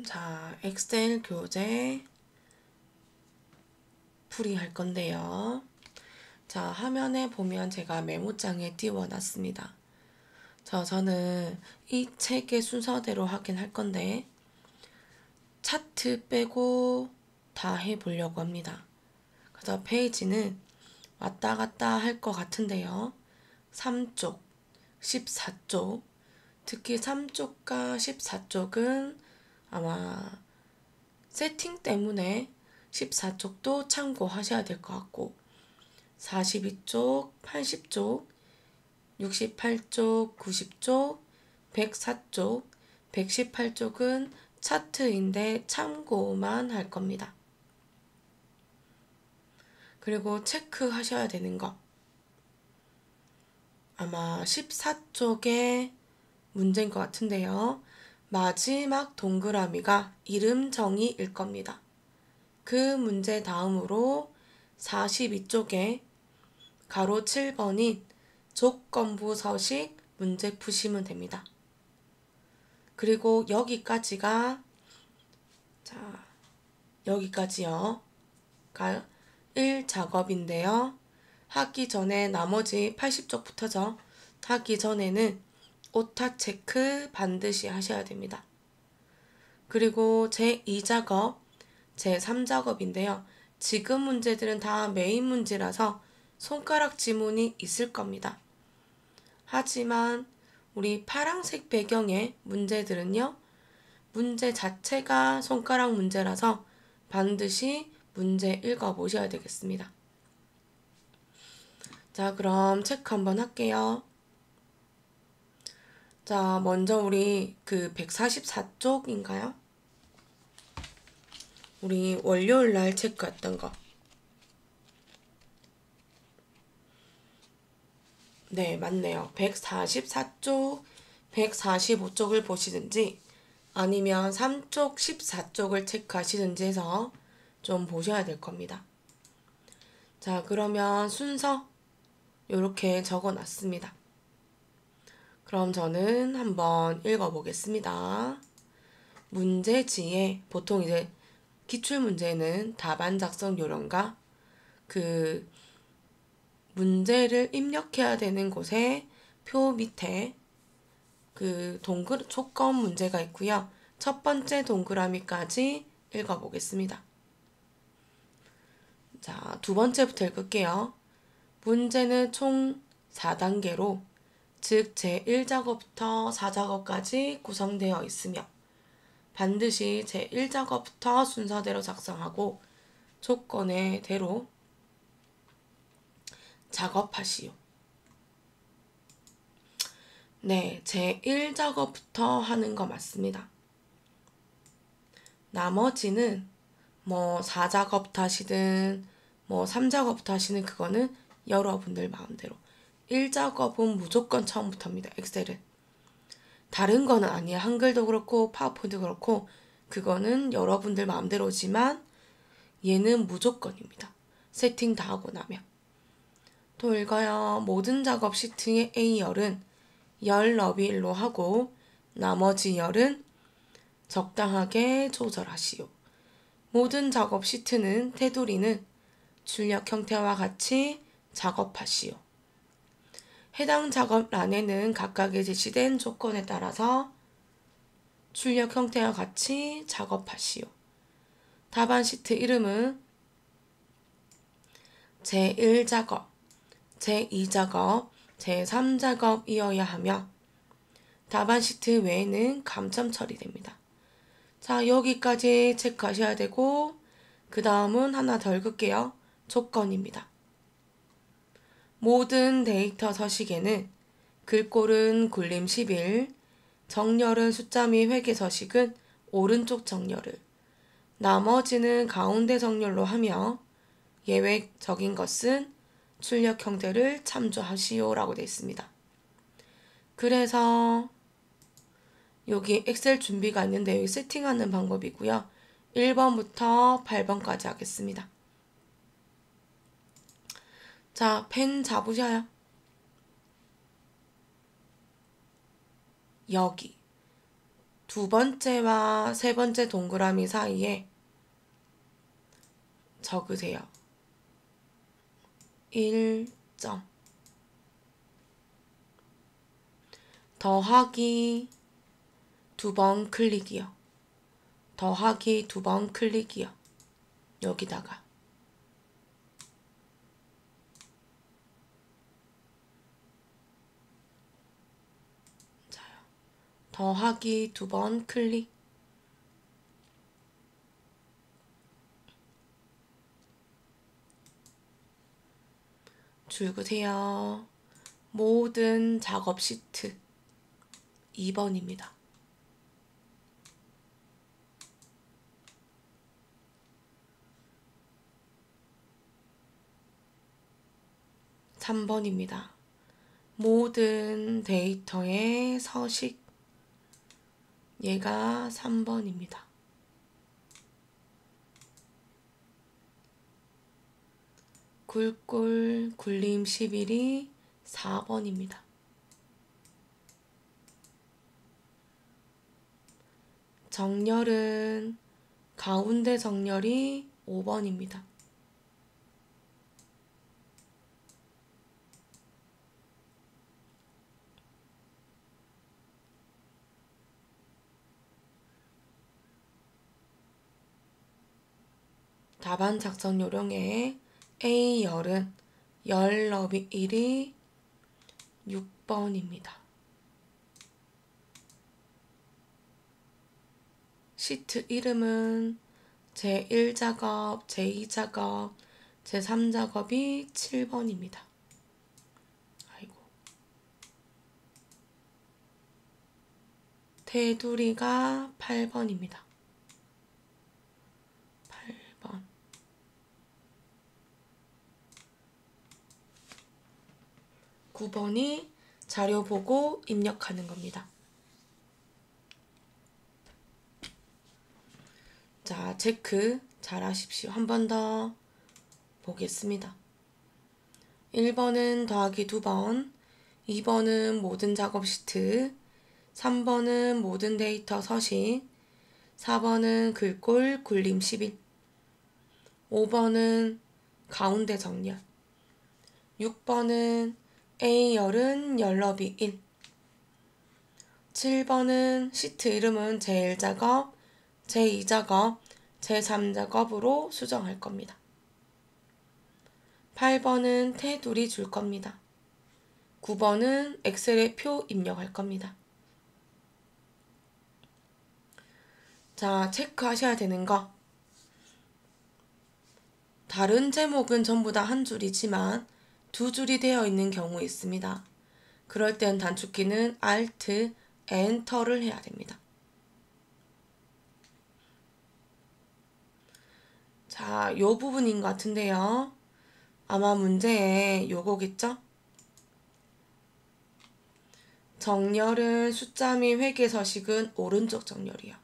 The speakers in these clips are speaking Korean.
자, 엑셀 교재 풀이할 건데요. 자, 화면에 보면 제가 메모장에 띄워놨습니다. 저는 이 책의 순서대로 하긴 할 건데 차트 빼고 다 해보려고 합니다. 그래서 페이지는 왔다 갔다 할 것 같은데요. 3쪽, 14쪽, 특히 3쪽과 14쪽은 아마 세팅 때문에 14쪽도 참고하셔야 될 것 같고 42쪽, 80쪽, 68쪽, 90쪽, 104쪽, 118쪽은 차트인데 참고만 할 겁니다. 그리고 체크하셔야 되는 거 아마 14쪽에 문제인 것 같은데요. 마지막 동그라미가 이름 정의일 겁니다. 그 문제 다음으로 42쪽에 가로 7번인 조건부 서식 문제 푸시면 됩니다. 그리고 여기까지가 여기까지요. 1작업인데요. 하기 전에 나머지 80쪽부터죠. 하기 전에는 오타 체크 반드시 하셔야 됩니다. 그리고 제2작업, 제3작업인데요. 지금 문제들은 다 메인 문제라서 손가락 지문이 있을 겁니다. 하지만 우리 파란색 배경의 문제들은요. 문제 자체가 손가락 문제라서 반드시 문제 읽어보셔야 되겠습니다. 자, 그럼 체크 한번 할게요. 자, 먼저 우리 그 144쪽인가요? 우리 월요일 날 체크했던 거. 네, 맞네요. 144쪽, 145쪽을 보시든지 아니면 3쪽, 14쪽을 체크하시든지 해서 좀 보셔야 될 겁니다. 자, 그러면 순서 이렇게 적어 놨습니다. 그럼 저는 한번 읽어보겠습니다. 문제지에 보통 이제 기출문제는 답안 작성 요령과 그 문제를 입력해야 되는 곳에 표 밑에 그 조건 문제가 있고요. 첫 번째 동그라미까지 읽어보겠습니다. 자, 두 번째부터 읽을게요. 문제는 총 4단계로 즉 제1작업부터 4작업까지 구성되어 있으며 반드시 제1작업부터 순서대로 작성하고 조건의 대로 작업하시오. 네, 제1작업부터 하는 거 맞습니다. 나머지는 뭐 4작업부터 하시든 뭐 3작업부터 하시는 그거는 여러분들 마음대로 1작업은 무조건 처음부터입니다. 엑셀은. 다른 거는 아니에요. 한글도 그렇고 파워포인트도 그렇고 그거는 여러분들 마음대로지만 얘는 무조건입니다. 세팅 다 하고 나면. 또 읽어요. 모든 작업 시트의 A열은 열 너비로 하고 나머지 열은 적당하게 조절하시오. 모든 작업 시트는 테두리는 출력 형태와 같이 작업하시오. 해당 작업란에는 각각의 제시된 조건에 따라서 출력 형태와 같이 작업하시오. 답안 시트 이름은 제1작업, 제2작업, 제3작업이어야 하며 답안 시트 외에는 감점 처리됩니다. 자, 여기까지 체크하셔야 되고 그 다음은 하나 더 읽을게요. 조건입니다. 모든 데이터 서식에는 글꼴은 굴림 11, 정렬은 숫자 및 회계 서식은 오른쪽 정렬을, 나머지는 가운데 정렬로 하며 예외적인 것은 출력 형태를 참조하시오라고 되어 있습니다. 그래서 여기 엑셀 준비가 있는데 여기 세팅하는 방법이고요. 1번부터 8번까지 하겠습니다. 자, 펜 잡으셔요. 여기 두 번째와 세 번째 동그라미 사이에 적으세요. 1점. 더하기 2번 클릭이요. 더하기 2번 클릭이요. 여기다가. 자요. 더하기 2번 클릭. 줄 그세요. 모든 작업 시트 2번입니다. (3번입니다) 모든 데이터의 서식 얘가 3번입니다. 굴골 굴림 11이 4번입니다. 정렬은 가운데 정렬이 5번입니다. 답안 작성 요령에 A열은 열 너비 1이 6번입니다. 시트 이름은 제1작업, 제2작업, 제3작업이 7번입니다. 아이고. 테두리가 8번입니다. 8번. 9번이 자료 보고 입력하는 겁니다. 자, 체크 잘 하십시오. 한 번 더 보겠습니다. 1번은 더하기 2번, 2번은 모든 작업 시트, 3번은 모든 데이터 서식, 4번은 글꼴 굴림 11, 5번은 가운데 정렬, 6번은 A열은 열너비 1, 7번은 시트 이름은 제1작업, 제2작업, 제3작업으로 수정할 겁니다. 8번은 테두리 줄 겁니다. 9번은 엑셀에 표 입력할 겁니다. 자, 체크하셔야 되는 거. 다른 제목은 전부 다 한 줄이지만 두 줄이 되어 있는 경우 있습니다. 그럴 땐 단축키는 Alt, Enter를 해야 됩니다. 자, 요 부분인 것 같은데요. 아마 문제에 요거겠죠? 정렬은 숫자 및 회계 서식은 오른쪽 정렬이요.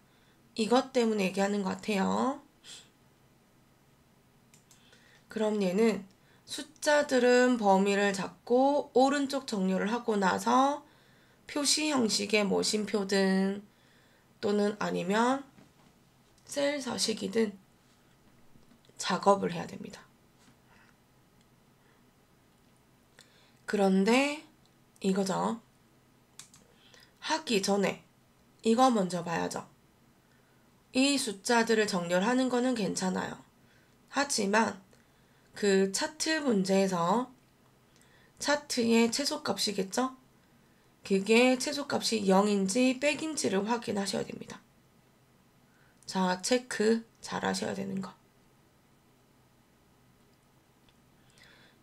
이것 때문에 얘기하는 것 같아요. 그럼 얘는 숫자들은 범위를 잡고 오른쪽 정렬을 하고 나서 표시 형식의 모심표든 또는 아니면 셀 서식이든 작업을 해야 됩니다. 그런데 이거죠. 하기 전에 이거 먼저 봐야죠. 이 숫자들을 정렬하는 거는 괜찮아요. 하지만 그 차트 문제에서 차트의 최소값이겠죠? 그게 최소값이 0인지 100인지를 확인하셔야 됩니다. 자, 체크 잘 하셔야 되는 거.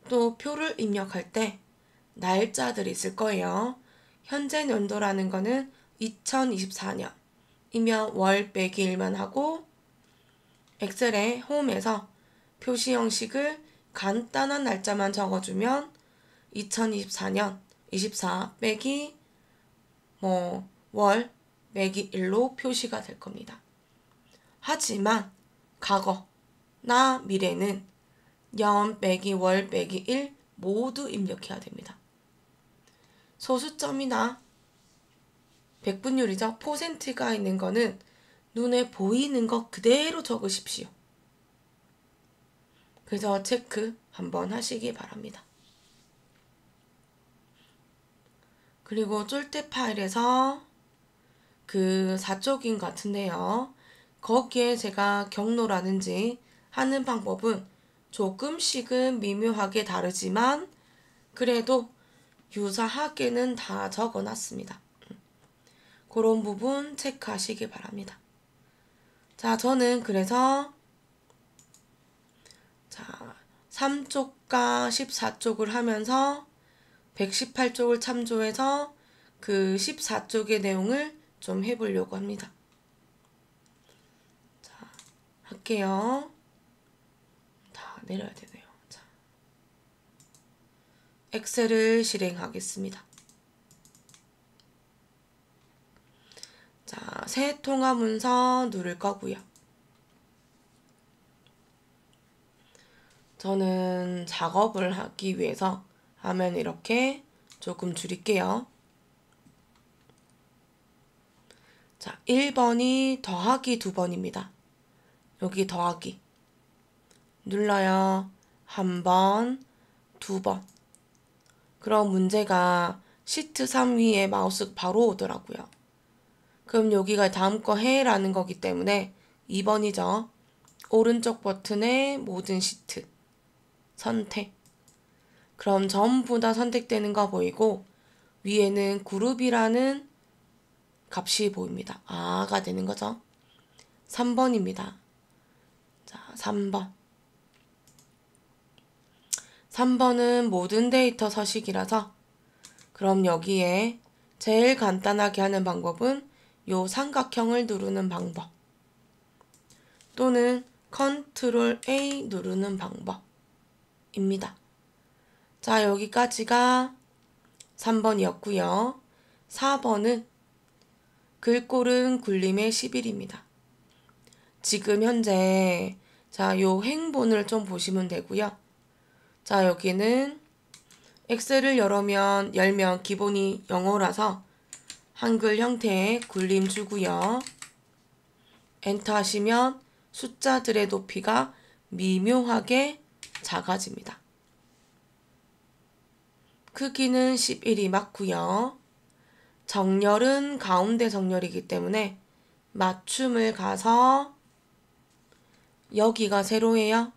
또 표를 입력할 때 날짜들이 있을 거예요. 현재 연도라는 거는 2024년이면 월 빼기 1만 하고 엑셀의 홈에서 표시 형식을 간단한 날짜만 적어주면 2024년 24 빼기 월 빼기 1로 표시가 될 겁니다. 하지만 과거나 미래는 연 빼기 월 빼기 1 모두 입력해야 됩니다. 소수점이나 백분율이죠. 퍼센트가 있는 거는 눈에 보이는 것 그대로 적으십시오. 그래서 체크 한번 하시기 바랍니다. 그리고 쫄대 파일에서 그 4쪽인 것 같은데요. 거기에 제가 경로라든지 하는 방법은 조금씩은 미묘하게 다르지만 그래도 유사하게는 다 적어놨습니다. 그런 부분 체크하시기 바랍니다. 자, 저는 그래서 3쪽과 14쪽을 하면서 118쪽을 참조해서 그 14쪽의 내용을 좀 해보려고 합니다. 자, 할게요. 다 내려야 되네요. 자, 엑셀을 실행하겠습니다. 자, 새 통화 문서 누를 거고요. 저는 작업을 하기 위해서 화면 이렇게 조금 줄일게요. 자, 1번이 더하기 2번입니다. 여기 더하기. 눌러요. 1번, 2번. 그럼 문제가 시트 3 위에 마우스 바로 오더라고요. 그럼 여기가 다음 거 해라는 거기 때문에 2번이죠. 오른쪽 버튼에 모든 시트 선택. 그럼 전부 다 선택되는 거 보이고 위에는 그룹이라는 값이 보입니다. 아가 되는 거죠. 3번입니다. 자, 3번. 3번은 모든 데이터 서식이라서 그럼 여기에 제일 간단하게 하는 방법은 요 삼각형을 누르는 방법 또는 컨트롤 A 누르는 방법입니다. 자, 여기까지가 3번이었고요. 4번은 글꼴은 굴림의 11입니다. 지금 현재 자, 요 행본을 좀 보시면 되고요. 자, 여기는 엑셀을 열면 기본이 영어라서 한글 형태의 굴림 주고요. 엔터 하시면 숫자들의 높이가 미묘하게 작아집니다. 크기는 11이 맞고요. 정렬은 가운데 정렬이기 때문에 맞춤을 가서 여기가 세로예요.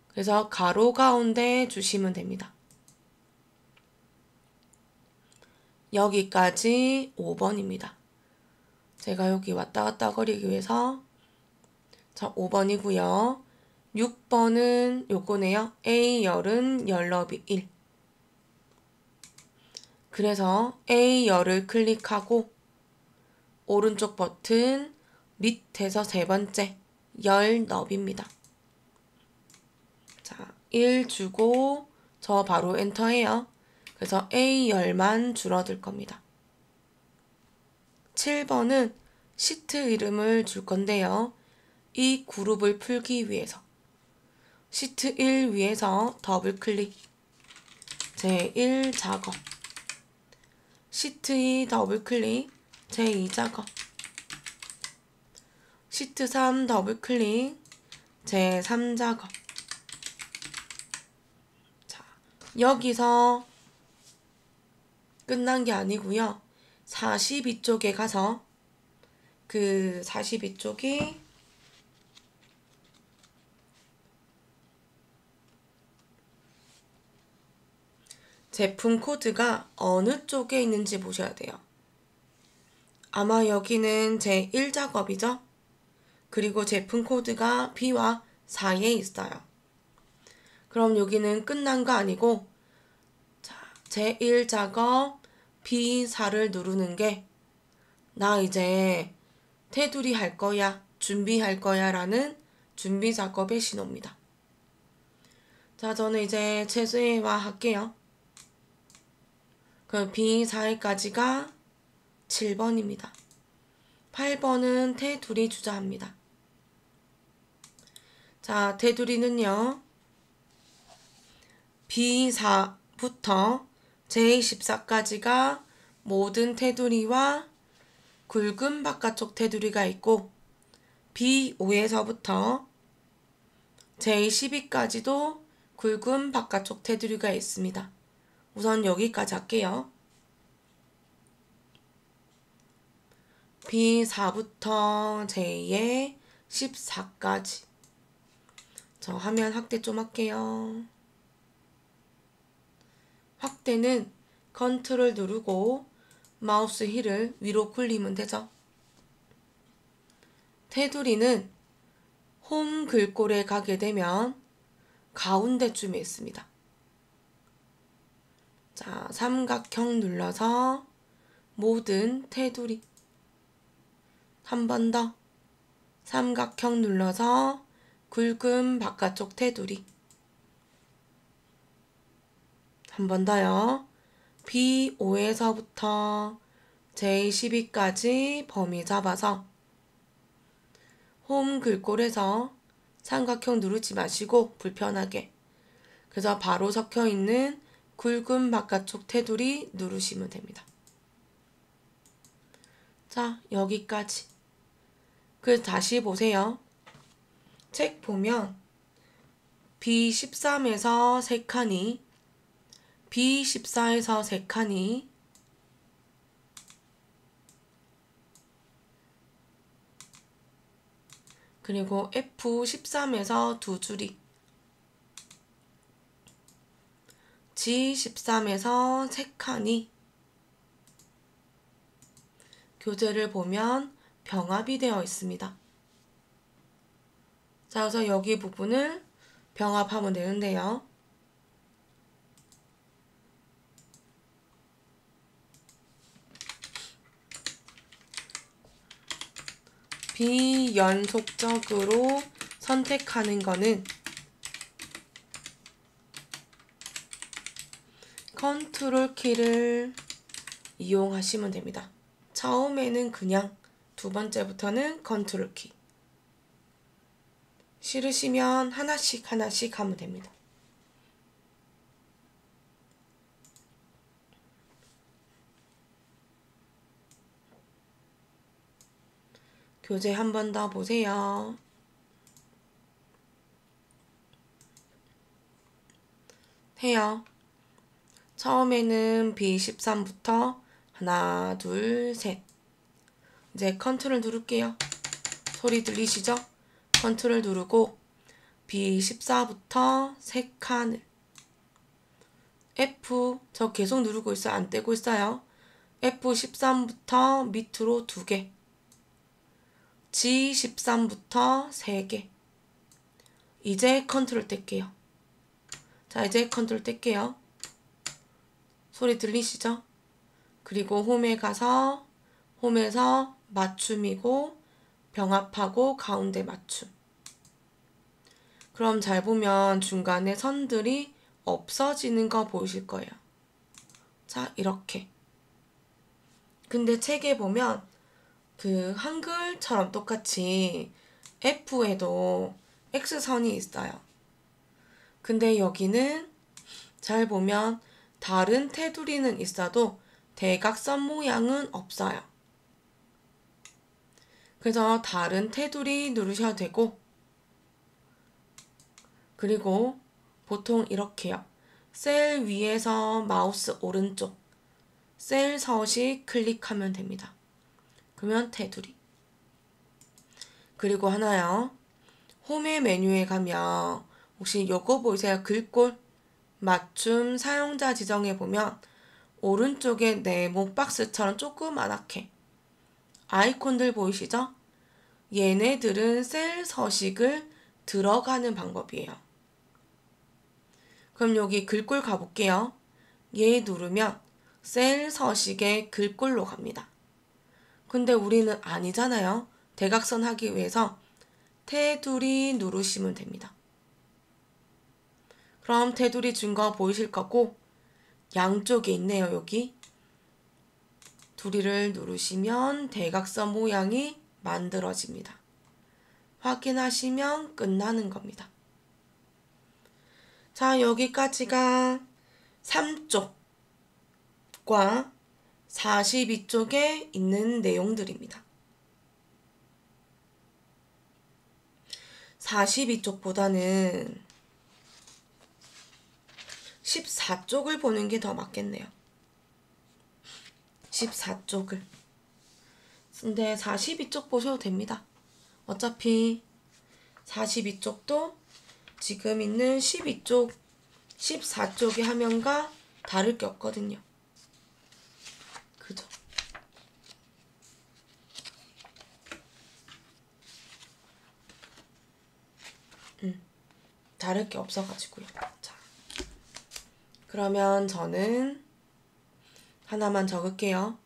그래서 가로 가운데 주시면 됩니다. 여기까지 5번입니다. 제가 여기 왔다 갔다 거리기 위해서 자, 5번이고요. 6번은 요거네요. A열은 열너비 1. 그래서 A열을 클릭하고 오른쪽 버튼 밑에서 세 번째 열 너비입니다. 자, 1 주고 저 바로 엔터해요. 그래서 A열만 줄어들 겁니다. 7번은 시트 이름을 줄 건데요. 이 그룹을 풀기 위해서 시트 1 위에서 더블 클릭 제1 작업 시트 2 더블 클릭 제2 작업 시트 3 더블 클릭 제3 작업. 자, 여기서 끝난 게 아니고요. 42쪽에 가서 그 42쪽이 제품 코드가 어느 쪽에 있는지 보셔야 돼요. 아마 여기는 제1작업이죠. 그리고 제품 코드가 B와 4에 있어요. 그럼 여기는 끝난 거 아니고 자, 제1작업 B4를 누르는 게 나 이제 테두리 할 거야, 준비할 거야 라는 준비 작업의 신호입니다. 자, 저는 이제 최소화 할게요. 그 B4회까지가 7번입니다. 8번은 테두리 주자합니다. 자, 테두리는요. B4부터 J14까지가 모든 테두리와 굵은 바깥쪽 테두리가 있고 B5에서부터 J12까지도 굵은 바깥쪽 테두리가 있습니다. 우선 여기까지 할게요. B4부터 J의 14까지. 저 화면 확대 좀 할게요. 확대는 컨트롤 누르고 마우스 휠을 위로 굴리면 되죠. 테두리는 홈 글꼴에 가게 되면 가운데쯤에 있습니다. 자, 삼각형 눌러서 모든 테두리. 한 번 더. 삼각형 눌러서 굵은 바깥쪽 테두리. 한 번 더요. B5에서부터 J12까지 범위 잡아서 홈 글꼴에서 삼각형 누르지 마시고 불편하게. 그래서 바로 섞여 있는 굵은 바깥쪽 테두리 누르시면 됩니다. 자, 여기까지. 그래서 다시 보세요. 책 보면 B13에서 3칸이, B14에서 3칸이, 그리고 F13에서 2줄이, G13에서 3칸이 교재를 보면 병합이 되어 있습니다. 자, 그래서 여기 부분을 병합하면 되는데요. 비연속적으로 선택하는 거는 컨트롤 키를 이용하시면 됩니다. 처음에는 그냥, 두 번째부터는 컨트롤 키. 싫으시면 하나씩 하나씩 하면 됩니다. 교재 한 번 더 보세요. 해요. 처음에는 B13부터 하나, 둘, 셋. 이제 컨트롤 누를게요. 소리 들리시죠? 컨트롤 누르고 B14부터 3칸을, F, 저 계속 누르고 있어요. 안 떼고 있어요. F13부터 밑으로 2개, G13부터 3개. 이제 컨트롤 뗄게요. 자, 이제 컨트롤 뗄게요. 소리 들리시죠? 그리고 홈에 가서 홈에서 맞춤이고 병합하고 가운데 맞춤. 그럼 잘 보면 중간에 선들이 없어지는 거 보이실 거예요. 자, 이렇게. 근데 책에 보면 그 한글처럼 똑같이 F에도 X선이 있어요. 근데 여기는 잘 보면 다른 테두리는 있어도 대각선 모양은 없어요. 그래서 다른 테두리 누르셔도 되고, 그리고 보통 이렇게요. 셀 위에서 마우스 오른쪽 셀 서식 클릭하면 됩니다. 그러면 테두리. 그리고 하나요. 홈의 메뉴에 가면 혹시 요거 보이세요? 글꼴 맞춤 사용자 지정에 보면 오른쪽에 네모 박스처럼 조그맣게 아이콘들 보이시죠? 얘네들은 셀 서식을 들어가는 방법이에요. 그럼 여기 글꼴 가볼게요. 얘 누르면 셀 서식의 글꼴로 갑니다. 근데 우리는 아니잖아요. 대각선 하기 위해서 테두리 누르시면 됩니다. 그럼 테두리 준 거 보이실 거고, 양쪽에 있네요. 여기 두리를 누르시면 대각선 모양이 만들어집니다. 확인하시면 끝나는 겁니다. 자, 여기까지가 3쪽과 42쪽에 있는 내용들입니다. 42쪽보다는 14쪽을 보는 게 더 맞겠네요. 14쪽을. 근데 42쪽 보셔도 됩니다. 어차피 42쪽도 지금 있는 12쪽, 14쪽의 화면과 다를 게 없거든요. 그죠? 다를 게 없어가지고요. 자, 그러면 저는 하나만 적을게요.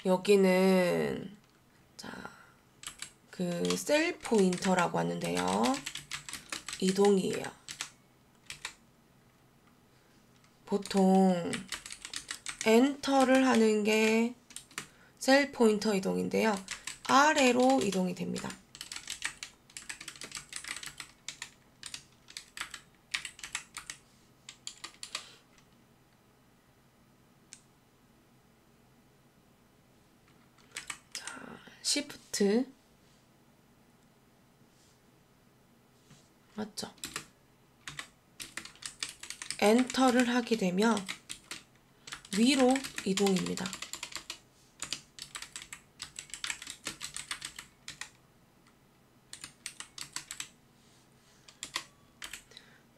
여기는 자, 그 셀 포인터라고 하는데요. 이동이에요. 보통 엔터를 하는 게 셀 포인터 이동인데요. 아래로 이동이 됩니다. 시프트 맞죠? 엔터를 하게 되면 위로 이동입니다.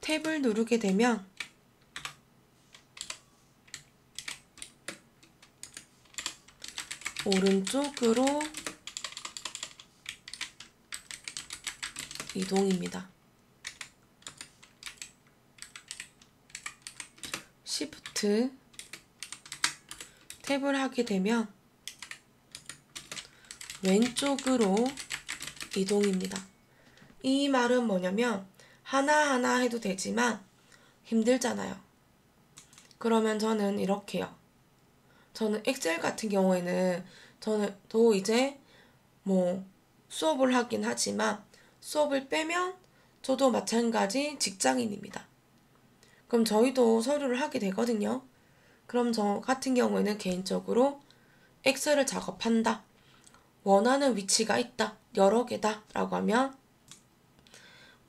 탭을 누르게 되면 오른쪽으로 이동입니다. 시프트 탭을 하게 되면 왼쪽으로 이동입니다. 이 말은 뭐냐면 하나하나 해도 되지만 힘들잖아요. 그러면 저는 이렇게요. 저는 엑셀 같은 경우에는 저는 또 이제 뭐 수업을 하긴 하지만 수업을 빼면 저도 마찬가지 직장인입니다. 그럼 저희도 서류를 하게 되거든요. 그럼 저 같은 경우에는 개인적으로 엑셀을 작업한다. 원하는 위치가 있다. 여러 개다. 라고 하면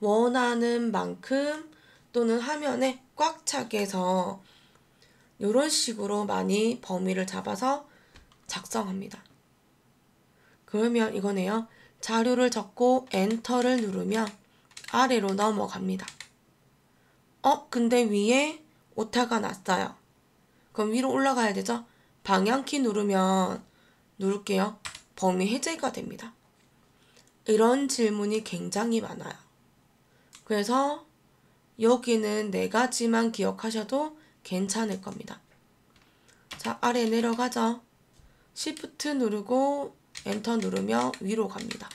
원하는 만큼 또는 화면에 꽉 차게 해서 이런 식으로 많이 범위를 잡아서 작성합니다. 그러면 이거네요. 자료를 적고 엔터를 누르면 아래로 넘어갑니다. 근데 위에 오타가 났어요. 그럼 위로 올라가야 되죠? 방향키 누르면 누를게요. 범위 해제가 됩니다. 이런 질문이 굉장히 많아요. 그래서 여기는 4가지만 기억하셔도 괜찮을 겁니다. 자, 아래 내려가죠. 시프트 누르고 엔터 누르면 위로 갑니다.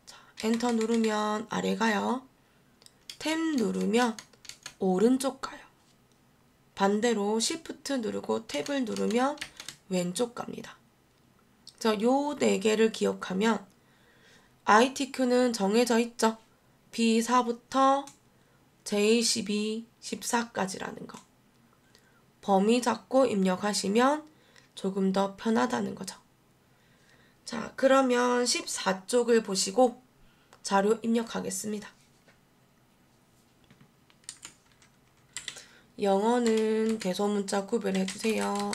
자, 엔터 누르면 아래 가요. 탭 누르면 오른쪽 가요. 반대로 시프트 누르고 탭을 누르면 왼쪽 갑니다. 자, 요 4개를 기억하면 ITQ는 정해져 있죠. B4부터 J12, 14까지라는 거. 범위 잡고 입력하시면 조금 더 편하다는 거죠. 자, 그러면 14쪽을 보시고 자료 입력하겠습니다. 영어는 대소문자 구별해주세요.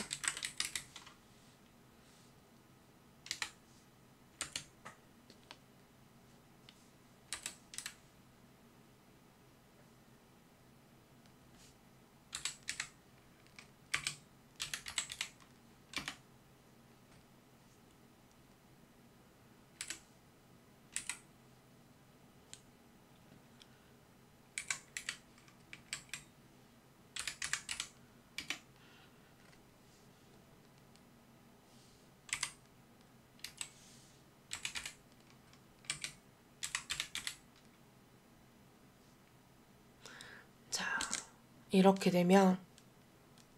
자, 이렇게 되면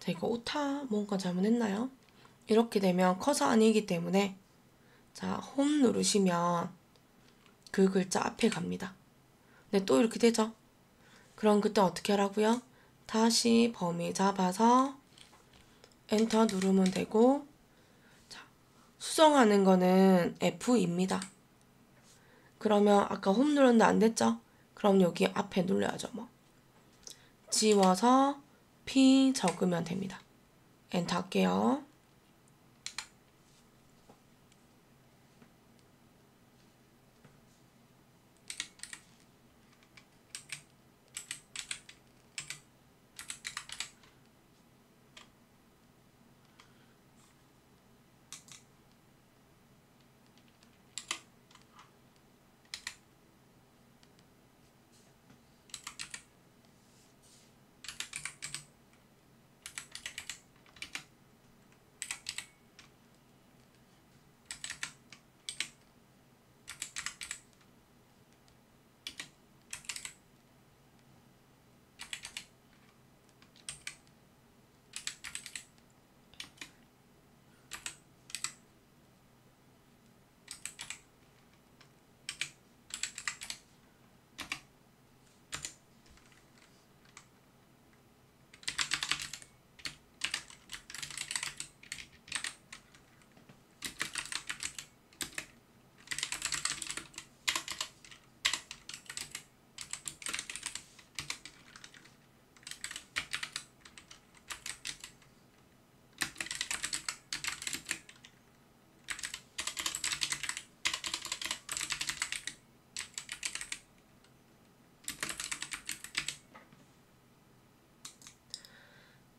제가 오타 뭔가 잘못했나요? 이렇게 되면 커서 아니기 때문에 자, 홈 누르시면 그 글자 앞에 갑니다. 근데 또 이렇게 되죠? 그럼 그때 어떻게 하라고요? 다시 범위 잡아서 엔터 누르면 되고, 자, 수정하는 거는 F입니다. 그러면 아까 홈 눌렀는데 안 됐죠? 그럼 여기 앞에 눌러야죠, 뭐. 지워서 P 적으면 됩니다. 엔터 할게요.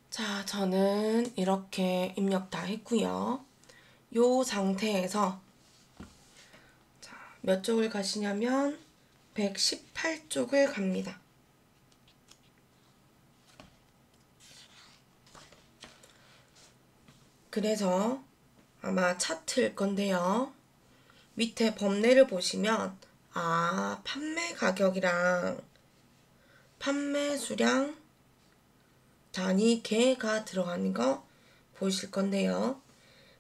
자, 저는 이렇게 입력 다 했고요. 요 상태에서 자, 몇 쪽을 가시냐면 118쪽을 갑니다. 그래서 아마 차트일 건데요. 밑에 범례를 보시면 판매 가격이랑 판매 수량 단위 개가 들어가는 거 보이실 건데요.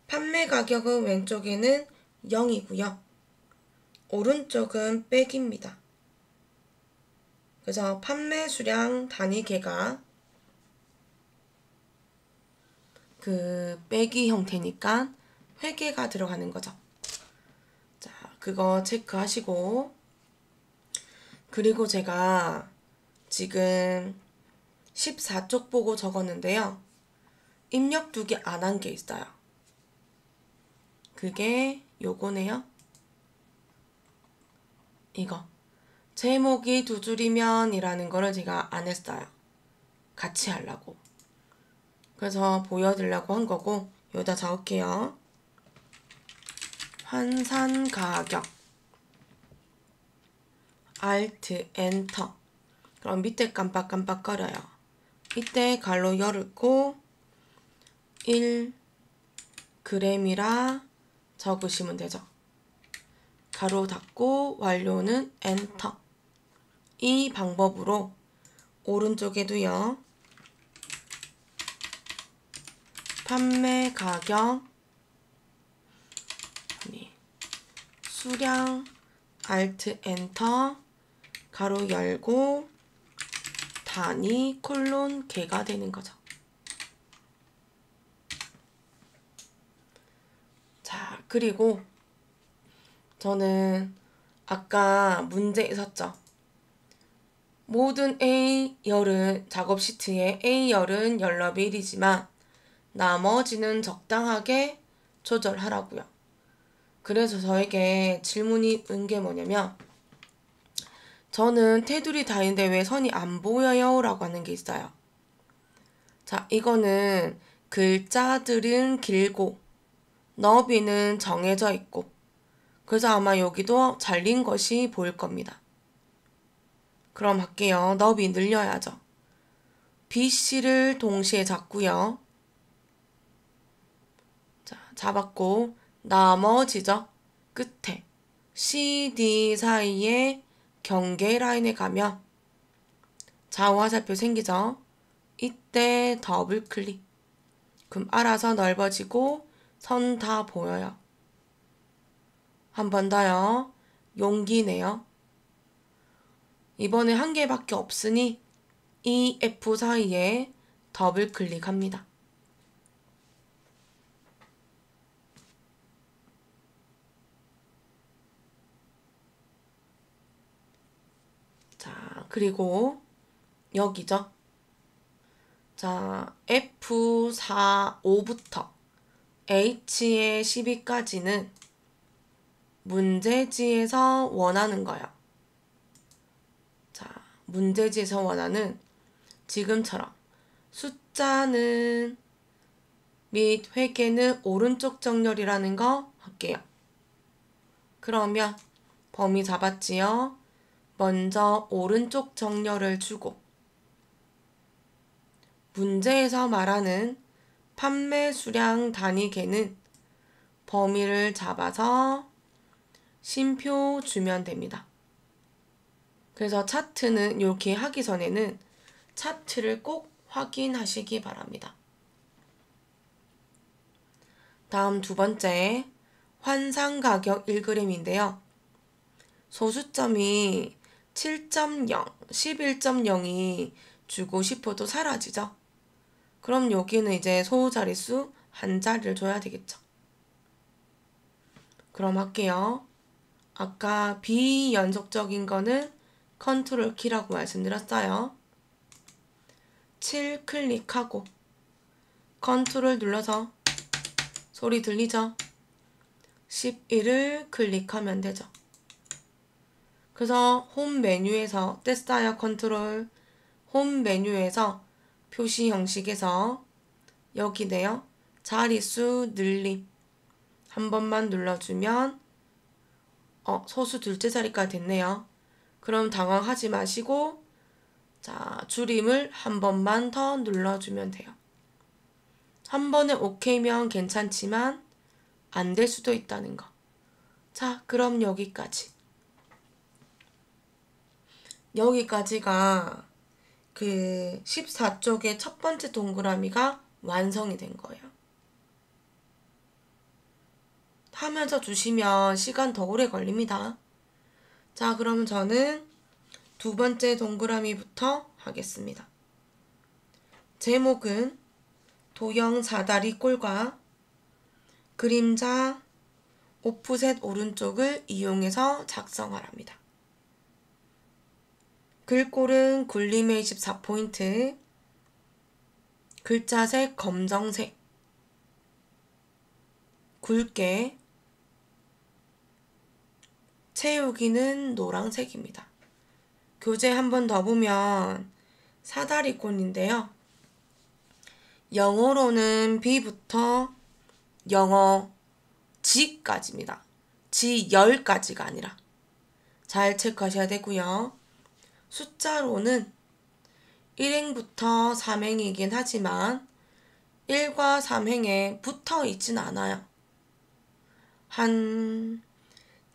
판매 가격은 왼쪽에는 0이고요. 오른쪽은 빼기입니다. 그래서 판매 수량 단위 개가 그 빼기 형태니까 회계가 들어가는 거죠. 자, 그거 체크하시고, 그리고 제가 지금 14쪽 보고 적었는데요. 입력 2개 안 한 게 있어요. 그게 요거네요. 이거. 제목이 2줄이면 이라는 거를 제가 안 했어요. 같이 하려고. 그래서 보여드리려고 한 거고, 여기다 적을게요. 환산 가격. Alt, Enter. 그럼 밑에 깜빡깜빡거려요. 이때 가로 열고 1g이라 적으시면 되죠. 가로 닫고 완료는 엔터. 이 방법으로 오른쪽에도요. 판매 가격 수량 Alt 엔터 가로 열고 단위 콜론 개가 되는 거죠. 자, 그리고 저는 아까 문제 있었죠. 모든 A열은 작업 시트에 A열은 열너비 1이지만 나머지는 적당하게 조절하라고요. 그래서 저에게 질문이 온 게 뭐냐면 저는 테두리 다인데 왜 선이 안 보여요? 라고 하는 게 있어요. 자, 이거는 글자들은 길고 너비는 정해져 있고 그래서 아마 여기도 잘린 것이 보일 겁니다. 그럼 할게요. 너비 늘려야죠. BC를 동시에 잡고요. 자, 잡았고 나머지죠. 끝에 CD 사이에 경계 라인에 가면 좌우 화살표 생기죠. 이때 더블 클릭. 그럼 알아서 넓어지고 선 다 보여요. 한 번 더요. 용기네요. 이번에 한 개밖에 없으니 이 F 사이에 더블 클릭합니다. 자, 그리고 여기죠. 자, F4, 5부터 H의 12까지는 문제지에서 원하는 거예요. 자, 문제지에서 원하는 지금처럼 숫자는 및 회계는 오른쪽 정렬이라는 거 할게요. 그러면 범위 잡았지요? 먼저 오른쪽 정렬을 주고 문제에서 말하는 판매 수량 단위계는 범위를 잡아서 쉼표 주면 됩니다. 그래서 차트는 이렇게 하기 전에는 차트를 꼭 확인하시기 바랍니다. 다음 두 번째, 환상가격 1g인데요. 소수점이 7.0, 11.0이 주고 싶어도 사라지죠. 그럼 여기는 이제 소자릿수 한 자리를 줘야 되겠죠. 그럼 할게요. 아까 비연속적인 거는 컨트롤 키라고 말씀드렸어요. 7 클릭하고 컨트롤 눌러서 소리 들리죠? 11을 클릭하면 되죠. 그래서 홈 메뉴에서 뗐어요. 컨트롤 홈 메뉴에서 표시 형식에서 여기네요. 자릿수 늘림 한 번만 눌러주면 소수 둘째 자리까지 됐네요. 그럼 당황하지 마시고 자 줄임을 한 번만 더 눌러주면 돼요. 한 번에 OK면 괜찮지만 안 될 수도 있다는 거. 자 그럼 여기까지가 그 14쪽의 첫 번째 동그라미가 완성이 된 거예요. 하면서 주시면 시간 더 오래 걸립니다. 자, 그럼 저는 두 번째 동그라미부터 하겠습니다. 제목은 도형 사다리 꼴과 그림자 오프셋 오른쪽을 이용해서 작성하랍니다. 글꼴은 굴림의 24포인트, 글자색 검정색, 굵게, 채우기는 노란색입니다. 교재 한 번 더 보면 사다리꼴인데요. 영어로는 B부터 영어 G까지입니다. G10까지가 아니라 잘 체크하셔야 되고요. 숫자로는 1행부터 3행이긴 하지만 1과 3행에 붙어 있진 않아요. 한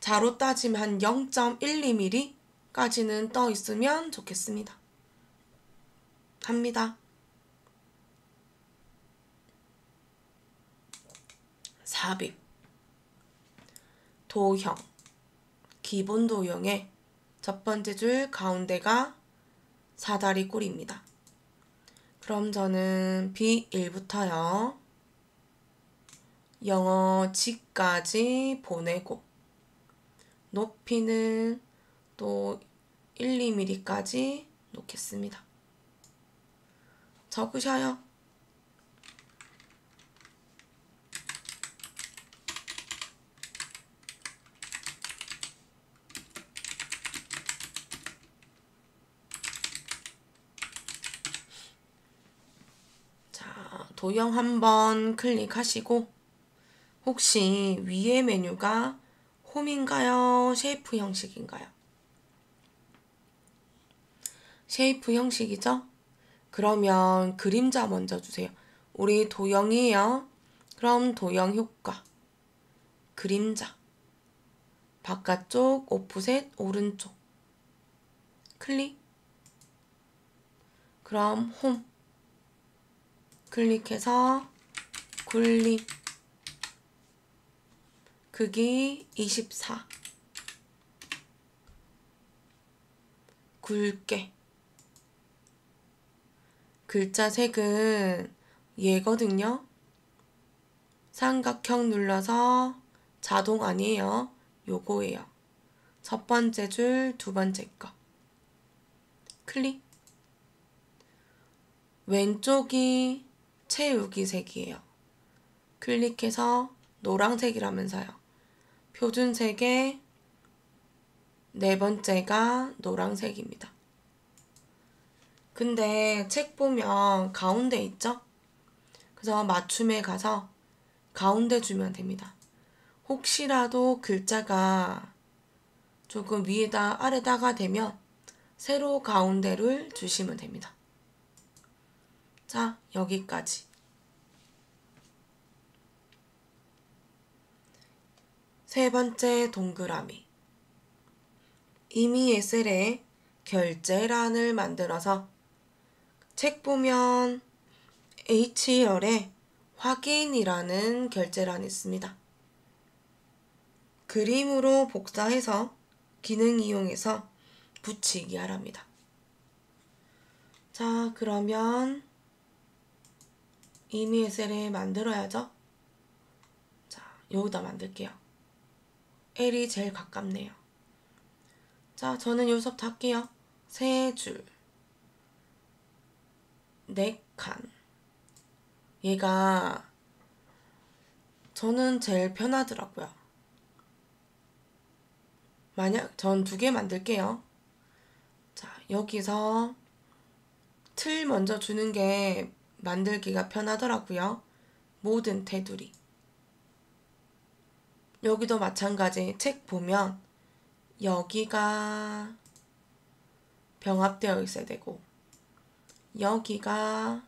자로 따지면 한 0.12mm 까지는 떠 있으면 좋겠습니다. 합니다. 삽입 도형 기본 도형의 첫 번째 줄 가운데가 사다리 꼴입니다. 그럼 저는 B1부터요. 영어 G까지 보내고 높이는 또 1, 2mm까지 놓겠습니다. 적으셔요. 자, 도형 한번 클릭하시고 혹시 위에 메뉴가 홈인가요? 쉐이프 형식인가요? 쉐이프 형식이죠? 그러면 그림자 먼저 주세요. 우리 도형이에요. 그럼 도형 효과 그림자 바깥쪽 오프셋 오른쪽 클릭 그럼 홈 클릭해서 굴림 크기 24 굵게. 글자 색은 얘거든요. 삼각형 눌러서 자동 아니에요. 요거예요. 첫 번째 줄, 두 번째 거. 클릭. 왼쪽이 채우기 색이에요. 클릭해서 노란색이라면서요. 표준색의 네 번째가 노란색입니다. 근데 책 보면 가운데 있죠? 그래서 맞춤에 가서 가운데 주면 됩니다. 혹시라도 글자가 조금 위에다 아래다가 되면 세로 가운데를 주시면 됩니다. 자, 여기까지. 세 번째 동그라미. 이미 엑셀에 결제란을 만들어서 책 보면 H1에 확인이라는 결제란이 있습니다. 그림으로 복사해서 기능 이용해서 붙이기 하랍니다. 자, 그러면 이미 엑셀에 만들어야죠. 자, 여기다 만들게요. L이 제일 가깝네요. 자, 저는 여기서부터 할게요. 세 줄, 네 칸. 얘가 저는 제일 편하더라고요. 만약 전 두 개 만들게요. 자, 여기서 틀 먼저 주는 게 만들기가 편하더라고요. 모든 테두리. 여기도 마찬가지. 책 보면 여기가 병합되어 있어야 되고 여기가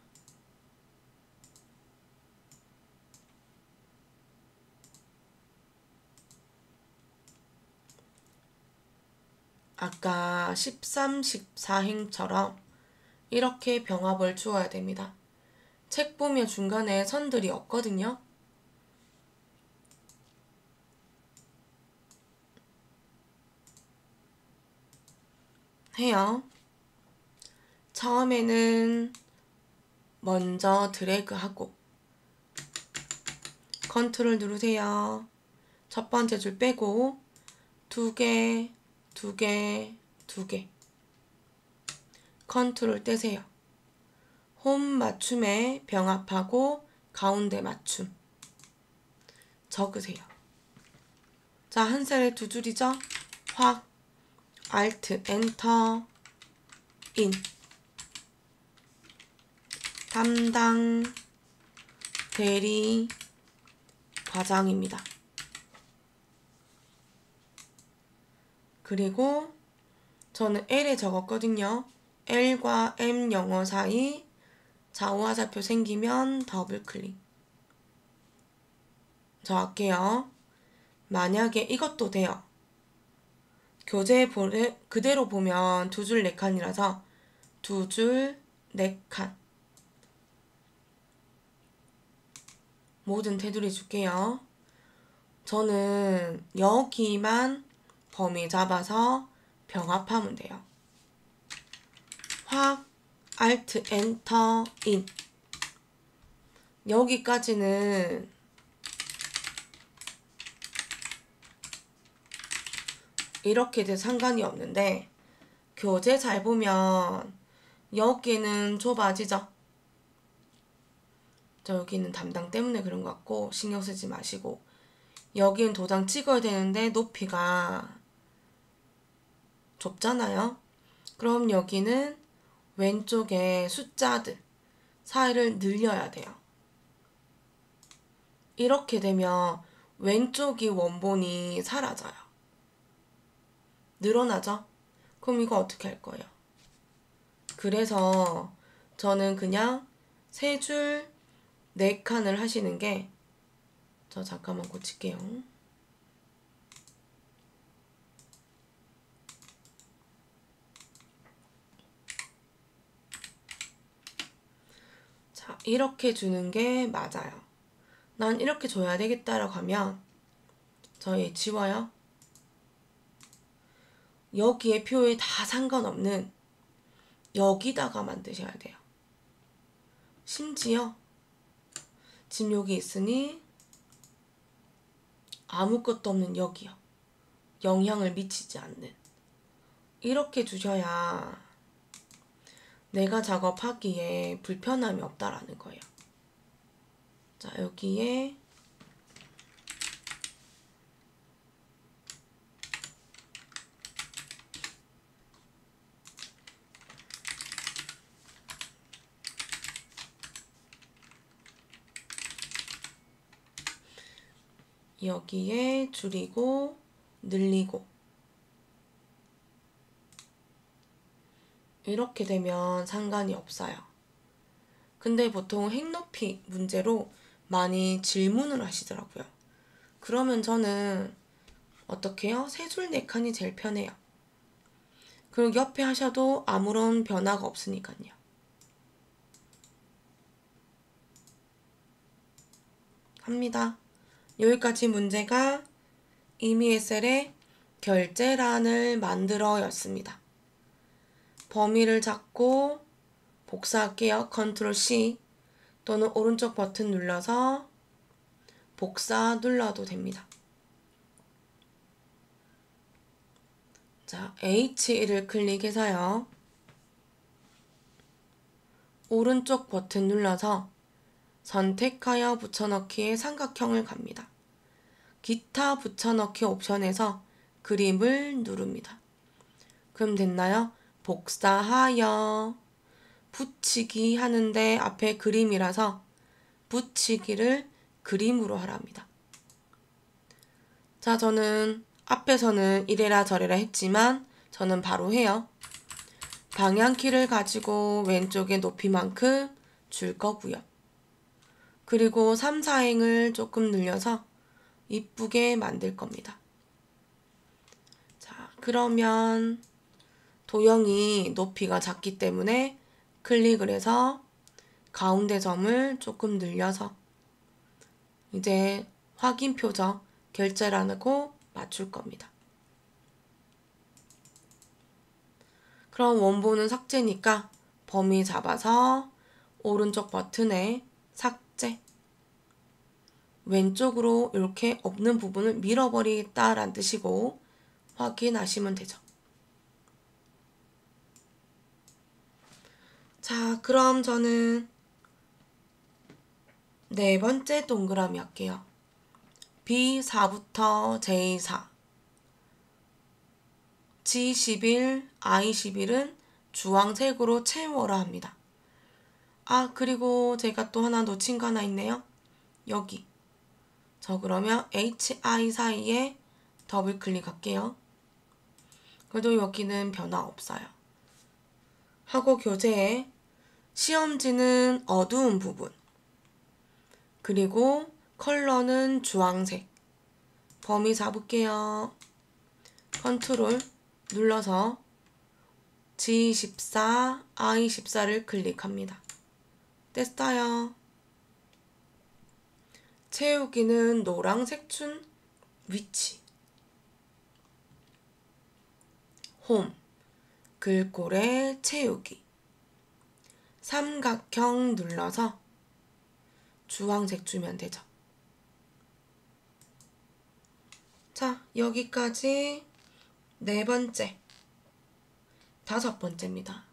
아까 13, 14행처럼 이렇게 병합을 주어야 됩니다. 책 보면 중간에 선들이 없거든요. 해요. 처음에는 먼저 드래그하고 컨트롤 누르세요. 첫 번째 줄 빼고 두 개, 두 개, 두 개. 컨트롤 떼세요. 홈 맞춤에 병합하고 가운데 맞춤. 적으세요. 자, 한 셀에 두 줄이죠? 확, 알트, 엔터, 인. 담당, 대리, 과장입니다. 그리고 저는 L에 적었거든요. L과 M 영어 사이 좌우화살표 생기면 더블 클릭. 저 할게요. 만약에 이것도 돼요. 교재 그대로 보면 두 줄 네 칸이라서 두 줄 네 칸. 모든 테두리 줄게요. 저는 여기만 범위 잡아서 병합하면 돼요. 확, 알트, 엔터, 인. 여기까지는 이렇게 돼 상관이 없는데 교재 잘 보면 여기는 좁아지죠? 저 여기는 담당 때문에 그런 것 같고 신경 쓰지 마시고 여기는 도장 찍어야 되는데 높이가 좁잖아요? 그럼 여기는 왼쪽에 숫자들 사이를 늘려야 돼요. 이렇게 되면 왼쪽이 원본이 사라져요. 늘어나죠? 그럼 이거 어떻게 할 거예요? 그래서 저는 그냥 세 줄 네 칸을 하시는 게 저 잠깐만 고칠게요. 자, 이렇게 주는 게 맞아요. 난 이렇게 줘야 되겠다라고 하면 저희 지워요. 여기에 표에 다 상관없는 여기다가 만드셔야 돼요. 심지어 지금 여기 있으니 아무것도 없는 여기요. 영향을 미치지 않는. 이렇게 두셔야 내가 작업하기에 불편함이 없다라는 거예요. 자, 여기에 여기에 줄이고 늘리고 이렇게 되면 상관이 없어요. 근데 보통 핵높이 문제로 많이 질문을 하시더라고요. 그러면 저는 어떻게 해요? 세 줄 네 칸이 제일 편해요. 그리고 옆에 하셔도 아무런 변화가 없으니까요. 합니다. 여기까지 문제가 이미의 셀에 결제란을 만들어 였습니다. 범위를 잡고 복사할게요. 컨트롤 C 또는 오른쪽 버튼 눌러서 복사 눌러도 됩니다. 자, H1을 클릭해서요. 오른쪽 버튼 눌러서 선택하여 붙여넣기에 삼각형을 갑니다. 기타 붙여넣기 옵션에서 그림을 누릅니다. 그럼 됐나요? 복사하여 붙이기 하는데 앞에 그림이라서 붙이기를 그림으로 하랍니다. 자, 저는 앞에서는 이래라 저래라 했지만 저는 바로 해요. 방향키를 가지고 왼쪽의 높이만큼 줄 거고요. 그리고 3, 4행을 조금 늘려서 이쁘게 만들 겁니다. 자, 그러면 도형이 높이가 작기 때문에 클릭을 해서 가운데 점을 조금 늘려서 이제 확인 표적 결제란하고 맞출 겁니다. 그럼 원본은 삭제니까 범위 잡아서 오른쪽 버튼에 삭제, 왼쪽으로 이렇게 없는 부분을 밀어버리겠다라는 뜻이고 확인하시면 되죠. 자, 그럼 저는 네 번째 동그라미 할게요. B4부터 J4, G11, I11은 주황색으로 채워라 합니다. 아, 그리고 제가 또 하나 놓친 거 하나 있네요. 여기. 저 그러면 HI 사이에 더블 클릭할게요. 그래도 여기는 변화 없어요. 하고 교재에 시험지는 어두운 부분, 그리고 컬러는 주황색. 범위 잡을게요. 컨트롤 눌러서 G14, I14를 클릭합니다. 됐어요. 채우기는 노란색 준 위치, 홈, 글꼴에 채우기, 삼각형 눌러서 주황색 주면 되죠. 자, 여기까지 네 번째, 다섯 번째입니다.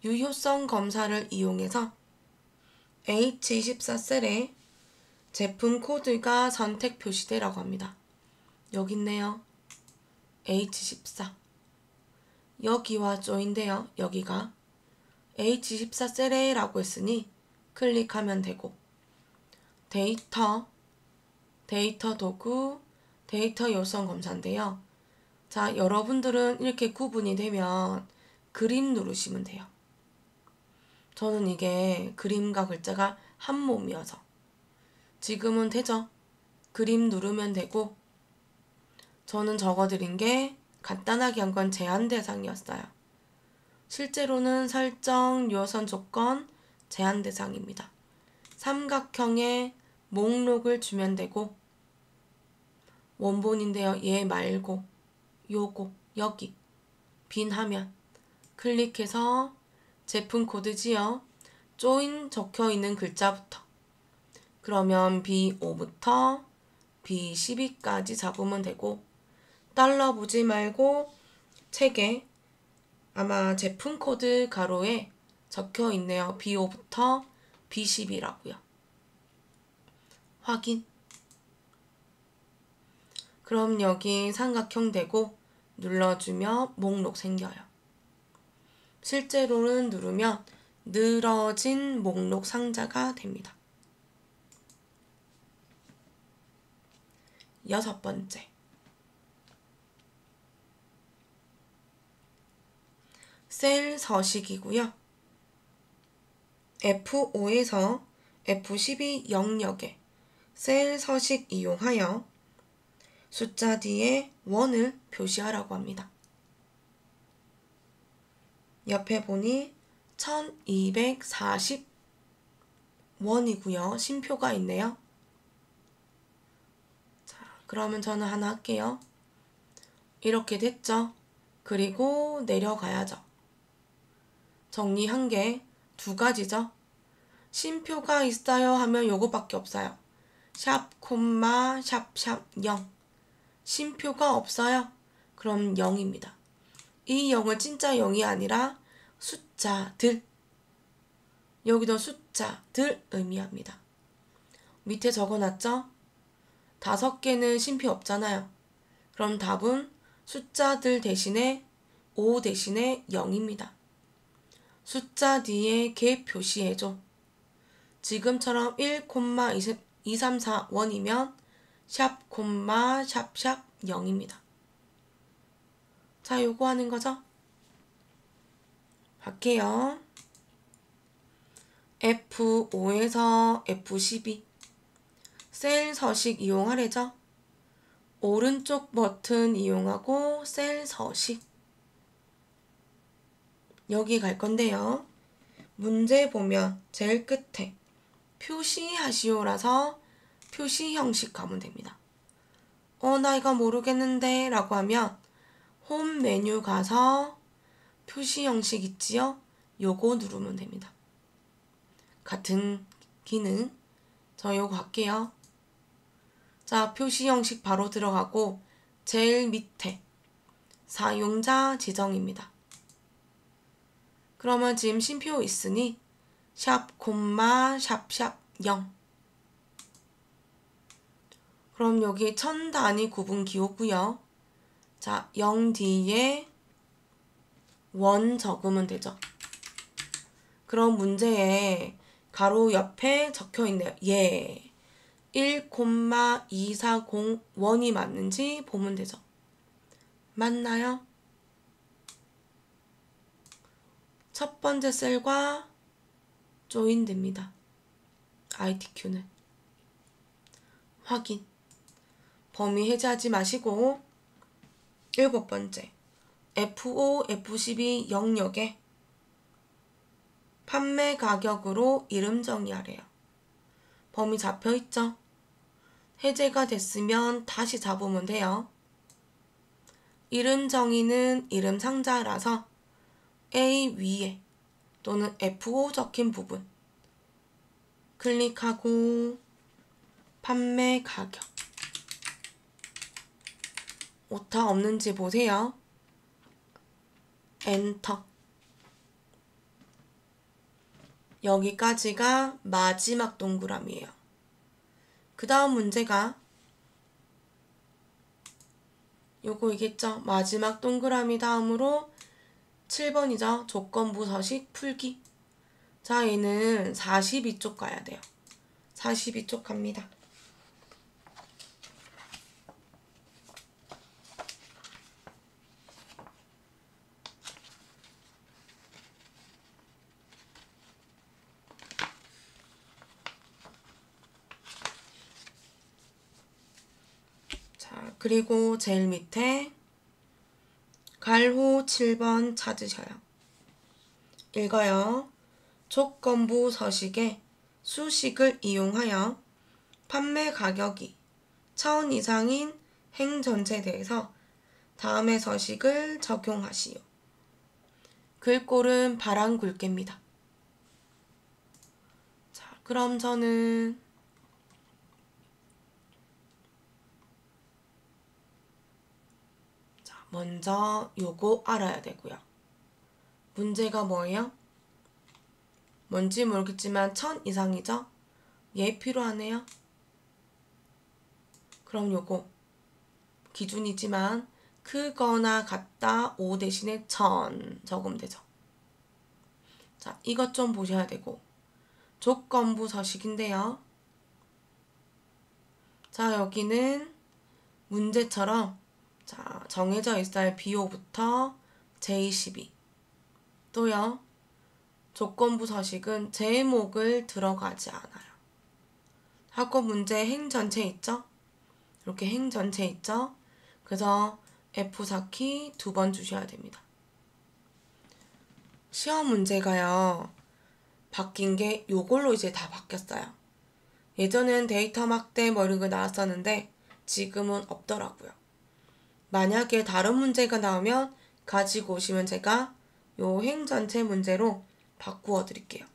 유효성 검사를 이용해서 H24 셀에 제품 코드가 선택 표시되라고 합니다. 여기 있네요. H14. 여기와 조인데요. 여기가 H24 셀에 라고 했으니 클릭하면 되고, 데이터 도구, 데이터 요성 검사인데요. 자, 여러분들은 이렇게 구분이 되면 그림 누르시면 돼요. 저는 이게 그림과 글자가 한 몸이어서 지금은 되죠? 그림 누르면 되고, 저는 적어드린 게 간단하게 한 건 제한 대상이었어요. 실제로는 설정, 요선 조건, 제한 대상입니다. 삼각형에 목록을 주면 되고, 원본인데요. 얘 말고 요거 여기 빈 화면 클릭해서 제품 코드지요. 조인 적혀있는 글자부터 그러면 B5부터 B12까지 잡으면 되고 달러 보지 말고 책에 아마 제품 코드 가로에 적혀 있네요. B5부터 B10이라고요. 확인. 그럼 여기 삼각형 되고 눌러주면 목록 생겨요. 실제로는 누르면 늘어진 목록 상자가 됩니다. 6번째. 셀 서식이고요. F5에서 F12 영역에 셀 서식 이용하여 숫자 뒤에 원을 표시하라고 합니다. 옆에 보니 1240원이고요. 쉼표가 있네요. 자, 그러면 저는 하나 할게요. 이렇게 됐죠? 그리고 내려가야죠. 정리한 게 2가지죠. 쉼표가 있어요 하면 요거밖에 없어요. 샵, 콤마, 샵, 0. 쉼표가 없어요. 그럼 0입니다. 이 0은 진짜 0이 아니라 숫자들. 여기도 숫자들 의미합니다. 밑에 적어놨죠? 5개는 쉼표 없잖아요. 그럼 답은 숫자들 대신에 5 대신에 0입니다. 숫자 뒤에 개 표시해줘. 지금처럼 1,234원이면 샵, 콤마, 샵, 0입니다. 자, 요거 하는 거죠? 할게요. F5에서 F12 셀 서식 이용하래죠? 오른쪽 버튼 이용하고 셀 서식 여기 갈 건데요. 문제 보면 제일 끝에 표시하시오라서 표시 형식 가면 됩니다. 나 이거 모르겠는데 라고 하면 홈 메뉴 가서 표시 형식 있지요? 요거 누르면 됩니다. 같은 기능. 저 요거 할게요. 자, 표시 형식 바로 들어가고 제일 밑에 사용자 지정입니다. 그러면 지금 쉼표 있으니 샵, 콤마, 샵, 0. 그럼 여기 1000단위 구분 기호고요. 자, 0 뒤에 원 적으면 되죠. 그럼 문제에 가로 옆에 적혀 있네요. 예. 1,240원이 맞는지 보면 되죠. 맞나요? 첫 번째 셀과 조인 됩니다. ITQ는. 확인. 범위 해제하지 마시고 7번째 F5, F12 영역에 판매 가격으로 이름 정의하래요. 범위 잡혀있죠? 해제가 됐으면 다시 잡으면 돼요. 이름 정의는 이름 상자라서 A 위에 또는 F5 적힌 부분 클릭하고 판매 가격 오타 없는지 보세요. 엔터. 여기까지가 마지막 동그라미예요. 그 다음 문제가 요거이겠죠. 마지막 동그라미 다음으로 7번이죠. 조건부 서식 풀기. 자, 얘는 42쪽 가야 돼요. 42쪽 갑니다. 자, 그리고 제일 밑에 갈호 7번 찾으셔요. 읽어요. 조건부 서식에 수식을 이용하여 판매 가격이 1,000 이상인 행 전체에 대해서 다음의 서식을 적용하시오. 글꼴은 파랑 굵게입니다. 자, 그럼 저는 먼저 요거 알아야 되고요. 문제가 뭐예요? 뭔지 모르겠지만 1000 이상이죠? 얘 필요하네요. 그럼 요거 기준이지만 크거나 같다 5 대신에 1000 적으면 되죠. 자, 이것 좀 보셔야 되고 조건부 서식인데요. 자, 여기는 문제처럼 자, 정해져 있어야 BO부터 J12 또요. 조건부 서식은 제목을 들어가지 않아요. 학급 문제 행 전체 있죠? 이렇게 행 전체 있죠? 그래서 F4키 2번 주셔야 됩니다. 시험 문제가요. 바뀐 게 요걸로 이제 다 바뀌었어요. 예전엔 데이터 막대 뭐 이런 거 나왔었는데 지금은 없더라고요. 만약에 다른 문제가 나오면 가지고 오시면 제가 요 행 전체 문제로 바꾸어 드릴게요.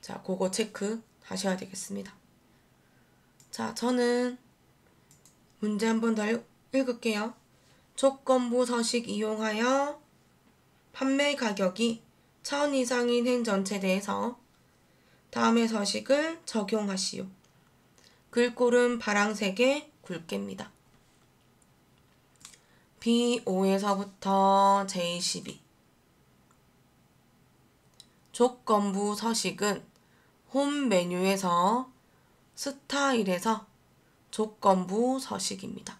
자, 그거 체크 하셔야 되겠습니다. 자, 저는 문제 한 번 더 읽을게요. 조건부 서식 이용하여 판매 가격이 1000 이상인 행 전체에 대해서 다음의 서식을 적용하시오. 글꼴은 파랑색의 굵게입니다. B5에서부터 J12 조건부 서식은 홈 메뉴에서 스타일에서 조건부 서식입니다.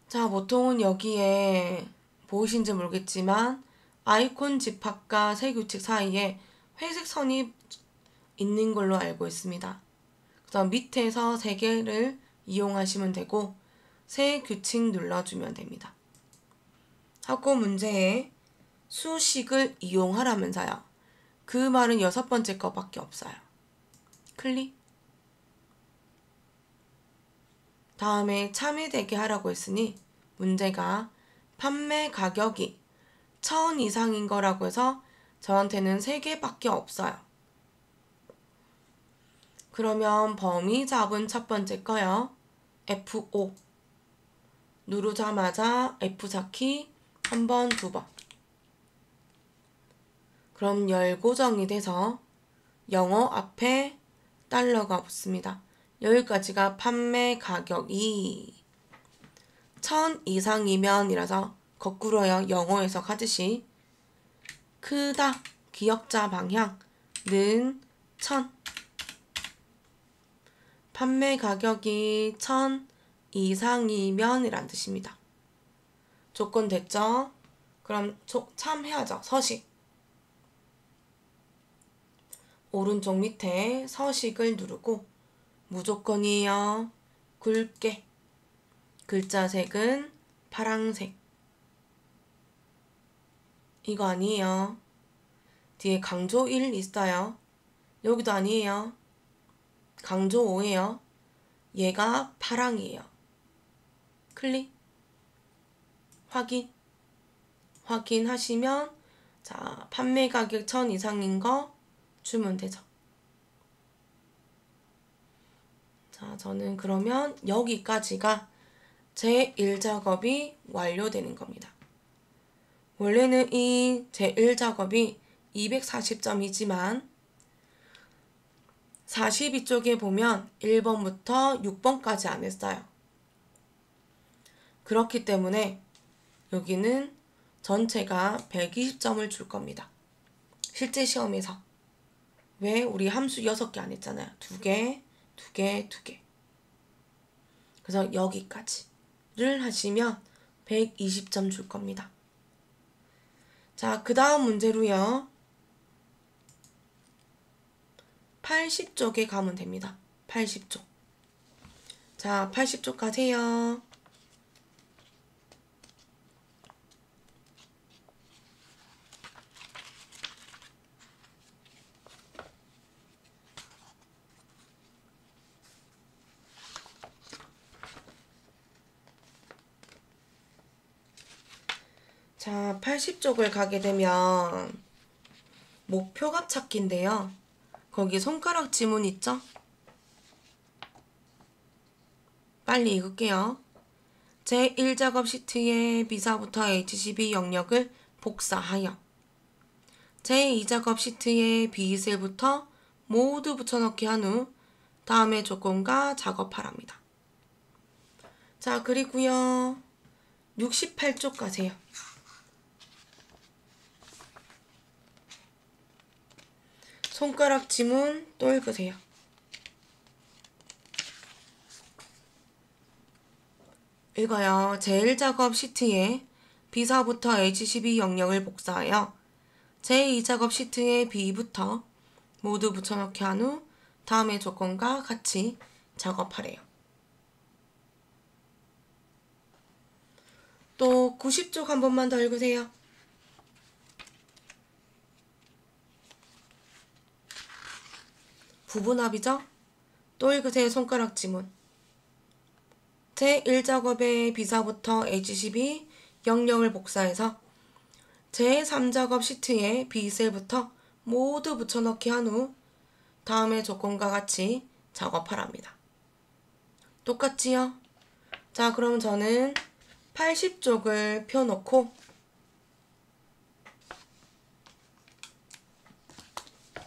자, 보통은 여기에 보이신지 모르겠지만 아이콘 집합과 세 규칙 사이에 회색 선이 있는 걸로 알고 있습니다. 그래서 밑에서 세 개를 이용하시면 되고 세 규칙 눌러주면 됩니다. 학고 문제에 수식을 이용하라면서요. 그 말은 6번째 거밖에 없어요. 클릭. 다음에 참여되게 하라고 했으니 문제가 판매 가격이 1000 이상인 거라고 해서 저한테는 3개밖에 없어요. 그러면 범위 잡은 첫 번째 거요. F5 누르자마자 F4키 한 번, 두 번. 그럼 열고정이 돼서 영어 앞에 달러가 붙습니다. 여기까지가 판매 가격이 1000 이상이면 이라서 거꾸로요. 영어에서 가듯이 크다 기역자 방향 는 1000 판매 가격이 1000 이상이면 이란 뜻입니다. 조건 됐죠? 그럼 참해야죠. 서식 오른쪽 밑에 서식을 누르고 무조건이에요. 굵게 글자 색은 파랑색 이거 아니에요. 뒤에 강조 1 있어요. 여기도 아니에요. 강조 5예요. 얘가 파랑이에요. 클릭 확인하시면 자 판매 가격 1000 이상인 거 주면 되죠. 자, 저는 그러면 여기까지가 제 1작업이 완료되는 겁니다. 원래는 이 제 1작업이 240점이지만 42쪽에 보면 1번부터 6번까지 안 했어요. 그렇기 때문에 여기는 전체가 120점을 줄 겁니다. 실제 시험에서. 왜? 우리 함수 6개 안 했잖아요. 2개, 2개, 2개. 그래서 여기까지를 하시면 120점 줄 겁니다. 자, 그 다음 문제로요. 80쪽에 가면 됩니다. 80쪽. 자, 80쪽 가세요. 자, 80쪽을 가게 되면 목표값 찾기인데요. 거기 손가락 지문 있죠? 빨리 읽을게요. 제1작업 시트의 B사부터 H12 영역을 복사하여 제2작업 시트의 B1셀부터 모두 붙여넣기 한 후 다음의 조건과 작업하랍니다. 자, 그리고요 68쪽 가세요. 손가락 지문 또 읽으세요. 읽어요. 제1작업 시트에 B사부터 H12 영역을 복사하여 제2작업 시트에 B부터 모두 붙여넣기 한 후 다음의 조건과 같이 작업하래요. 또 90쪽 한 번만 더 읽으세요. 부분합이죠? 또 읽으세요. 손가락 지문. 제1작업의 B사부터 H12 영역을 복사해서 제3작업 시트에 B셀부터 모두 붙여넣기 한 후 다음의 조건과 같이 작업하랍니다. 똑같지요? 자, 그럼 저는 80쪽을 펴놓고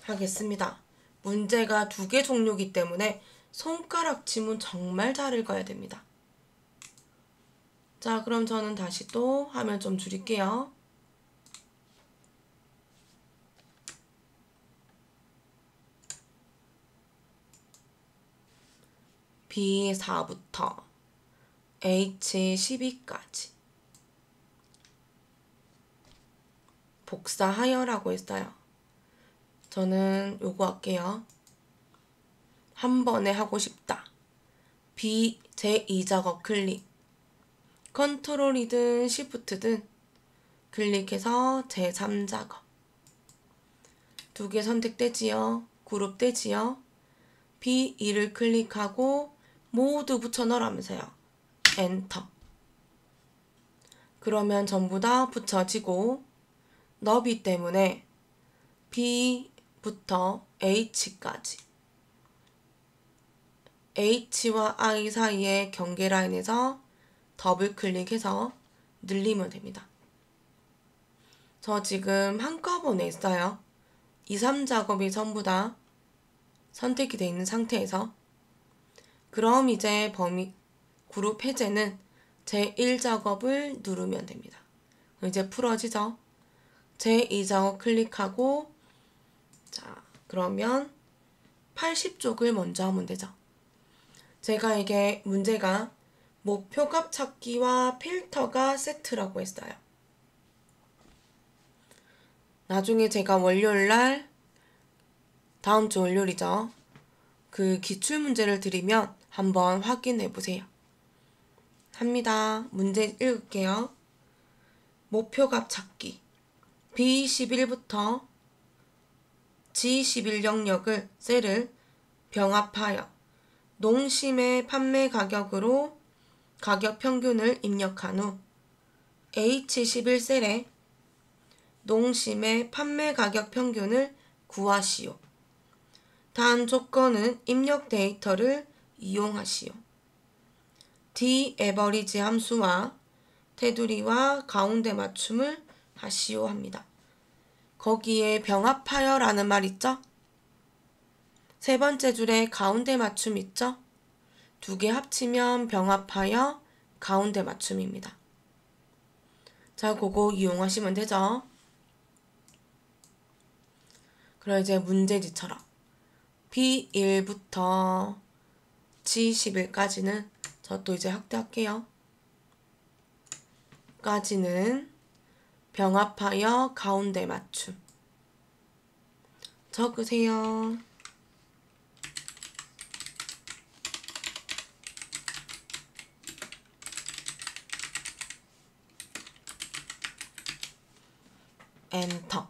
하겠습니다. 문제가 2개 종류이기 때문에 손가락 지문 정말 잘 읽어야 됩니다. 자, 그럼 저는 다시 또 화면 좀 줄일게요. B4부터 H12까지 복사하여라고 했어요. 저는 요거 할게요. 한 번에 하고 싶다. B 제2작업 클릭. 컨트롤이든 시프트든 클릭해서 제3작업. 2개 선택되지요. 그룹되지요. B2를 클릭하고 모두 붙여넣으라면서요. 엔터. 그러면 전부 다 붙여지고 너비 때문에 B부터 H까지 H와 I 사이의 경계 라인에서 더블 클릭해서 늘리면 됩니다. 저 지금 한꺼번에 했어요. 2, 3작업이 전부 다 선택이 되어 있는 상태에서 그럼 이제 그룹 해제는 제1작업을 누르면 됩니다. 이제 풀어지죠? 제2작업 클릭하고 자, 그러면 80쪽을 먼저 하면 되죠. 제가 이게 문제가 목표값 찾기와 필터가 세트라고 했어요. 나중에 제가 월요일날 다음 주 월요일이죠. 그 기출문제를 드리면 한번 확인해 보세요. 합니다. 문제 읽을게요. 목표값 찾기. B11부터 G11 영역을 셀을 병합하여 농심의 판매 가격으로 가격 평균을 입력한 후 H11 셀에 농심의 판매 가격 평균을 구하시오. 단 조건은 입력 데이터를 이용하시오. D 에버리지 함수와 테두리와 가운데 맞춤을 하시오 합니다. 거기에 병합하여 라는 말 있죠? 세 번째 줄에 가운데 맞춤 있죠? 2개 합치면 병합하여 가운데 맞춤입니다. 자, 그거 이용하시면 되죠? 그럼 이제 문제지처럼 B1부터 G11까지는 저 또 이제 확대할게요. 까지는 병합하여 가운데 맞춤. 적으세요. 엔터.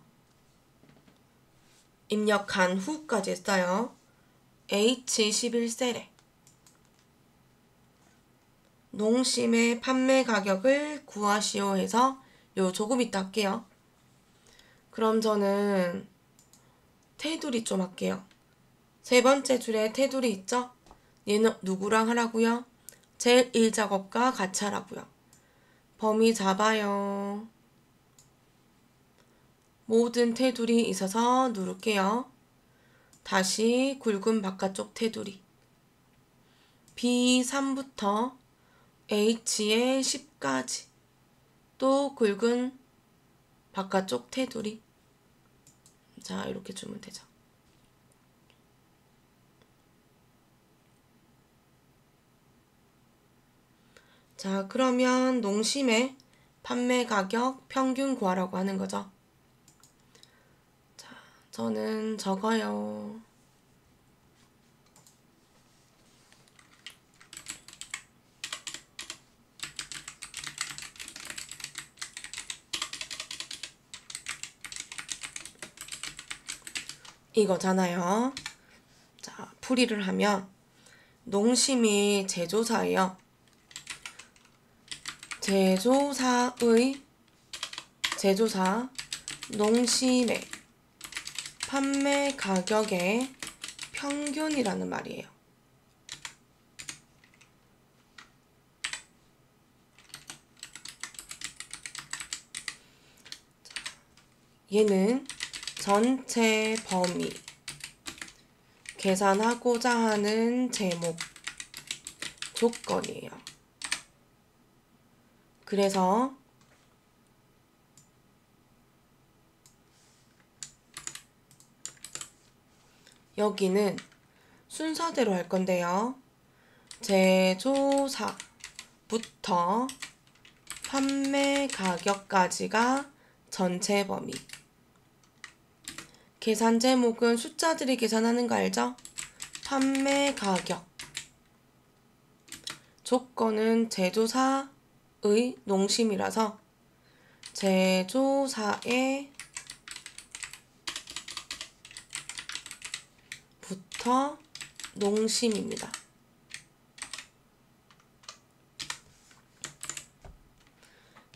입력한 후까지 했어요. H11셀에 농심의 판매 가격을 구하시오 해서 요 조금 이따 할게요. 그럼 저는 테두리 좀 할게요. 세 번째 줄에 테두리 있죠? 얘는 누구랑 하라고요? 제일 1작업과 같이 하라고요. 범위 잡아요. 모든 테두리 있어서 누를게요. 다시 굵은 바깥쪽 테두리. B3부터 H의 10까지. 또 굵은 바깥쪽 테두리. 자, 이렇게 주면 되죠. 자, 그러면 농심의 판매 가격 평균 구하라고 하는 거죠. 자, 저는 적어요. 이거잖아요. 자, 풀이를 하면 농심이 제조사예요. 제조사 농심의 판매 가격의 평균이라는 말이에요. 얘는 전체 범위, 계산하고자 하는 제목, 조건이에요. 그래서 여기는 순서대로 할 건데요. 제조사부터 판매 가격까지가 전체 범위. 계산 제목은 숫자들이 계산하는 거 알죠? 판매 가격. 조건은 제조사의 농심이라서 제조사의 부터 농심입니다.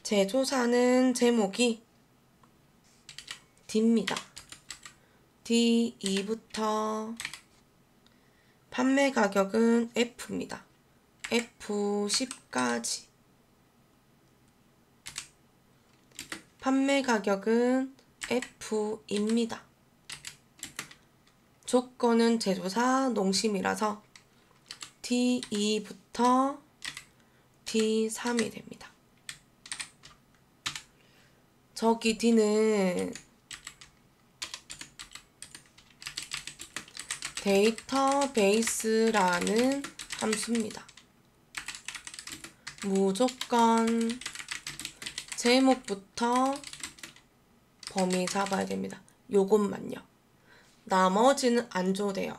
제조사는 제목이 D입니다. D2부터 판매 가격은 F입니다. F10까지. 판매 가격은 F입니다. 조건은 제조사 농심이라서 D2부터 D3이 됩니다. 저기 D는 데이터베이스라는 함수입니다. 무조건 제목부터 범위 잡아야 됩니다. 요것만요. 나머지는 안 줘도 돼요.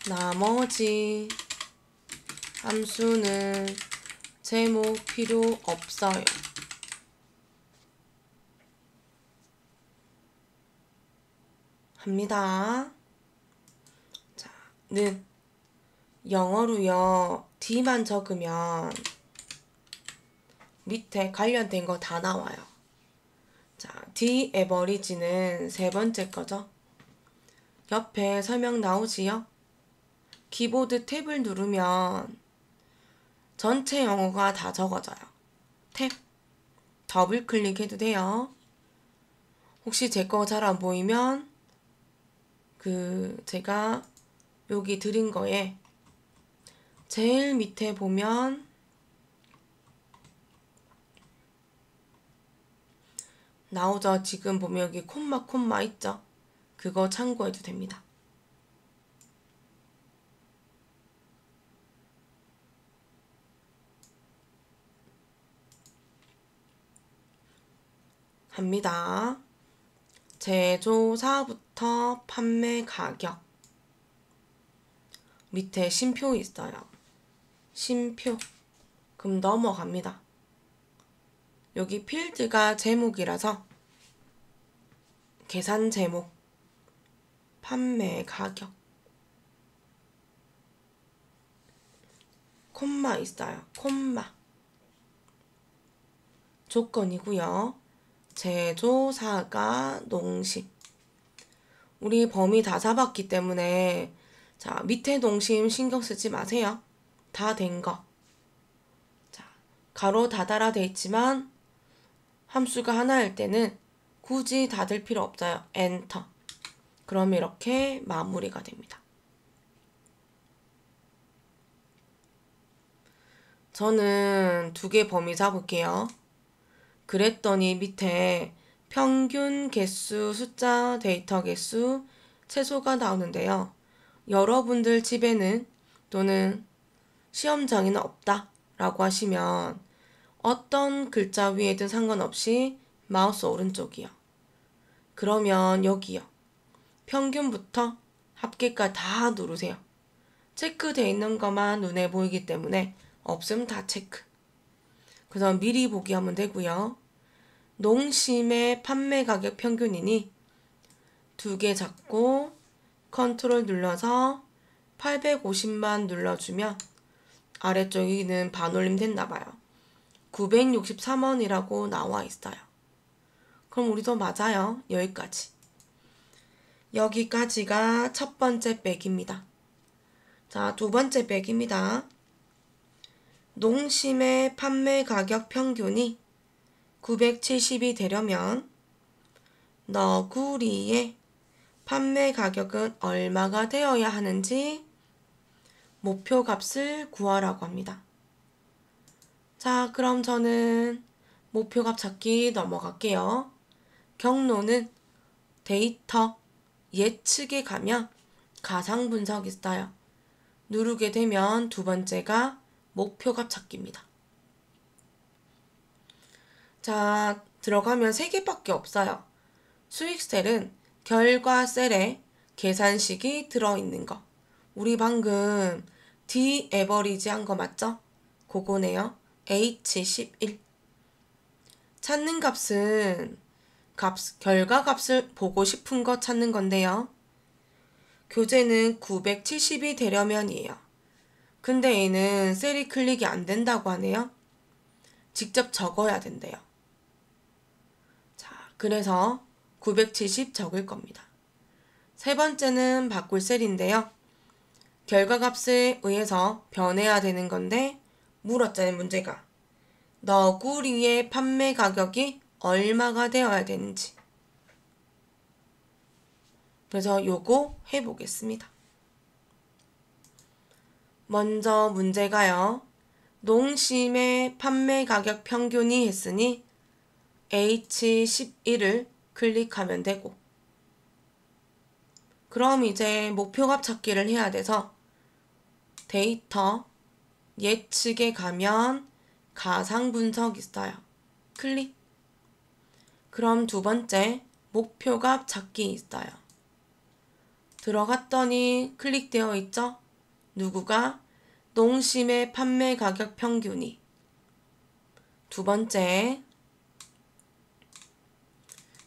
나머지 함수는 제목 필요 없어요. 합니다. 자, 는 영어로요. D만 적으면 밑에 관련된 거 다 나와요. 자, D 에버리지는 세 번째 거죠. 옆에 설명 나오지요? 키보드 탭을 누르면 전체 영어가 다 적어져요. 탭, 더블 클릭해도 돼요. 혹시 제 거 잘 안 보이면 제가 여기 드린 거에 제일 밑에 보면 나오죠? 지금 보면 여기 콤마 있죠? 그거 참고해도 됩니다. 합니다. 제조사부터 판매 가격. 밑에 쉼표 있어요. 쉼표. 그럼 넘어갑니다. 여기 필드가 제목이라서 계산 제목, 판매 가격. 콤마 있어요. 콤마. 조건이고요. 제조사가 농심. 우리 범위 다 잡았기 때문에 자, 밑에 농심 신경 쓰지 마세요. 다 된 거. 자, 가로 닫아라 돼 있지만 함수가 하나일 때는 굳이 닫을 필요 없어요. 엔터. 그럼 이렇게 마무리가 됩니다. 저는 두 개 범위 잡을게요. 그랬더니 밑에 평균 개수, 숫자, 데이터 개수, 최소가 나오는데요. 여러분들 집에는 또는 시험장에는 없다 라고 하시면 어떤 글자 위에든 상관없이 마우스 오른쪽이요. 그러면 여기요. 평균부터 합계까지 다 누르세요. 체크되어 있는 것만 눈에 보이기 때문에 없으면 다 체크. 그래서 미리 보기 하면 되고요. 농심의 판매 가격 평균이니 두 개 잡고 컨트롤 눌러서 850만 눌러주면 아래쪽에는 반올림 됐나봐요. 963원이라고 나와 있어요. 그럼 우리도 맞아요. 여기까지. 여기까지가 첫 번째 백입니다. 자, 두 번째 백입니다. 농심의 판매 가격 평균이 970이 되려면 너구리의 판매 가격은 얼마가 되어야 하는지 목표 값을 구하라고 합니다. 자, 그럼 저는 목표값 찾기 넘어갈게요. 경로는 데이터 예측에 가면 가상 분석이 있어요. 누르게 되면 두 번째가 목표값 찾기입니다. 자, 들어가면 3개밖에 없어요. 수익셀은 결과 셀에 계산식이 들어있는 거. 우리 방금 D 에버리지 한 거 맞죠? 그거네요. H11. 찾는 값은 결과 값을 보고 싶은 거 찾는 건데요. 교재는 970이 되려면이에요. 근데 얘는 셀이 클릭이 안 된다고 하네요. 직접 적어야 된대요. 자, 그래서 970 적을 겁니다. 세 번째는 바꿀 셀인데요. 결과값에 의해서 변해야 되는 건데 물었잖아요, 문제가. 너구리의 판매 가격이 얼마가 되어야 되는지. 그래서 요거 해보겠습니다. 먼저 문제가요. 농심의 판매 가격 평균이 했으니 H11을 클릭하면 되고, 그럼 이제 목표값 찾기를 해야 돼서 데이터 예측에 가면 가상 분석 있어요. 클릭. 그럼 두 번째 목표값 찾기 있어요. 들어갔더니 클릭되어 있죠? 누구가? 농심의 판매 가격 평균이. 두 번째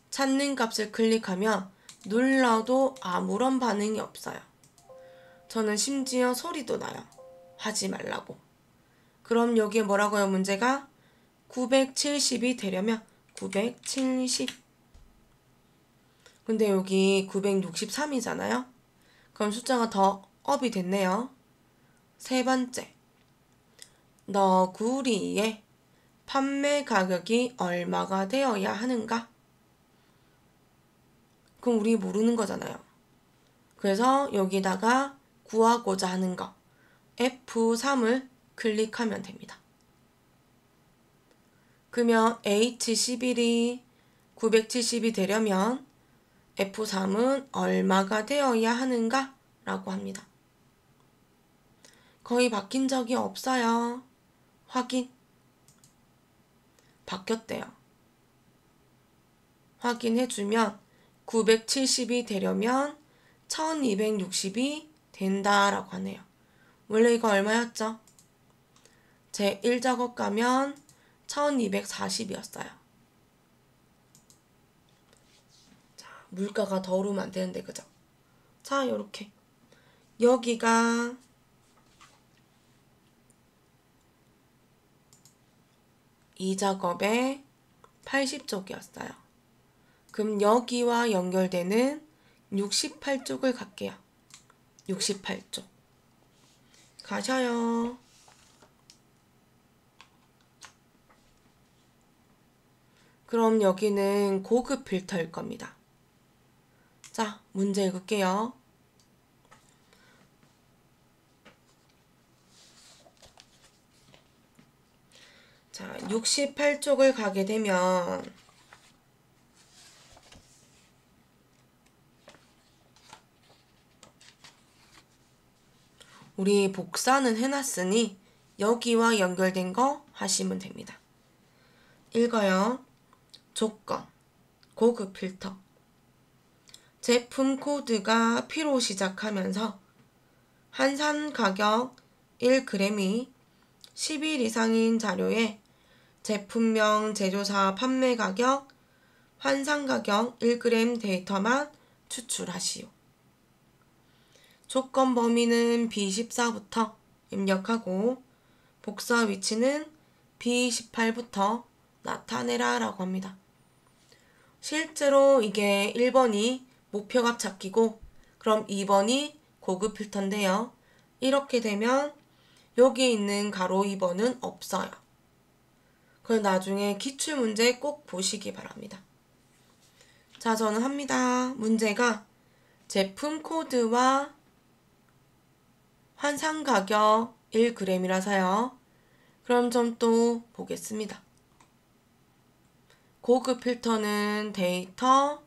찾는 값을 클릭하면 눌러도 아무런 반응이 없어요. 저는 심지어 소리도 나요. 하지 말라고. 그럼 여기에 뭐라고요, 문제가? 970이 되려면 970. 근데 여기 963이잖아요. 그럼 숫자가 더 업이 됐네요. 세 번째, 너구리의 판매 가격이 얼마가 되어야 하는가? 그럼 우리 모르는 거잖아요. 그래서 여기다가 구하고자 하는 거 F3을 클릭하면 됩니다. 그러면 H11이 970이 되려면 F3은 얼마가 되어야 하는가? 라고 합니다. 거의 바뀐 적이 없어요. 확인. 바뀌었대요. 확인해주면 970이 되려면 1260이 된다라고 하네요. 원래 이거 얼마였죠? 제 1작업 가면 1240이었어요. 자, 물가가 더 오르면 안 되는데, 그죠? 자, 요렇게. 여기가 이 작업의 80쪽이었어요. 그럼 여기와 연결되는 68쪽을 갈게요. 68쪽. 가셔요. 그럼 여기는 고급 필터일 겁니다. 자, 문제 읽을게요. 자, 68쪽을 가게 되면 우리 복사는 해놨으니 여기와 연결된 거 하시면 됩니다. 읽어요. 조건, 고급 필터. 제품 코드가 P로 시작하면서 환산 가격 1g이 10일 이상인 자료에 제품명, 제조사, 판매 가격, 환산 가격 1g 데이터만 추출하시오. 조건 범위는 B14부터 입력하고 복사 위치는 B18부터 나타내라 라고 합니다. 실제로 이게 1번이 목표값 찾기고 그럼 2번이 고급 필터인데요. 이렇게 되면 여기 있는 가로 2번은 없어요. 그걸 나중에 기출문제 꼭 보시기 바랍니다. 자, 저는 합니다. 문제가 제품 코드와 환산 가격 1g이라서요. 그럼 좀 또 보겠습니다. 고급 필터는 데이터,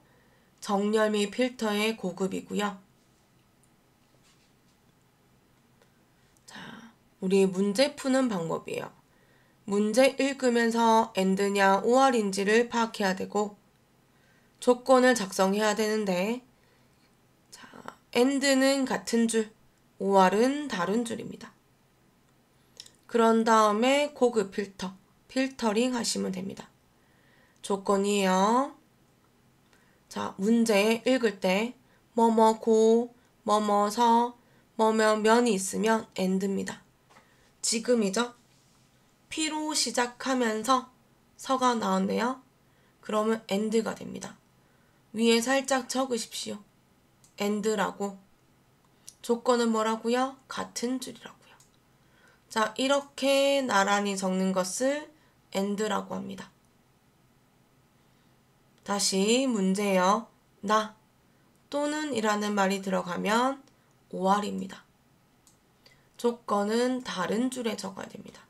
정렬 및 필터의 고급이고요. 자, 우리 문제 푸는 방법이에요. 문제 읽으면서 AND냐 OR인지를 파악해야 되고 조건을 작성해야 되는데 자, AND는 같은 줄, OR은 다른 줄입니다. 그런 다음에 고급 필터, 필터링 하시면 됩니다. 조건이에요. 자, 문제 읽을 때 뭐뭐고, 뭐뭐서, 뭐뭐면이 있으면 AND입니다. 지금이죠? P로 시작하면서 서가 나왔네요. 그러면 AND가 됩니다. 위에 살짝 적으십시오. AND라고. 조건은 뭐라고요? 같은 줄이라고요. 자, 이렇게 나란히 적는 것을 AND라고 합니다. 다시 문제요. 나 또는 이라는 말이 들어가면 OR입니다. 조건은 다른 줄에 적어야 됩니다.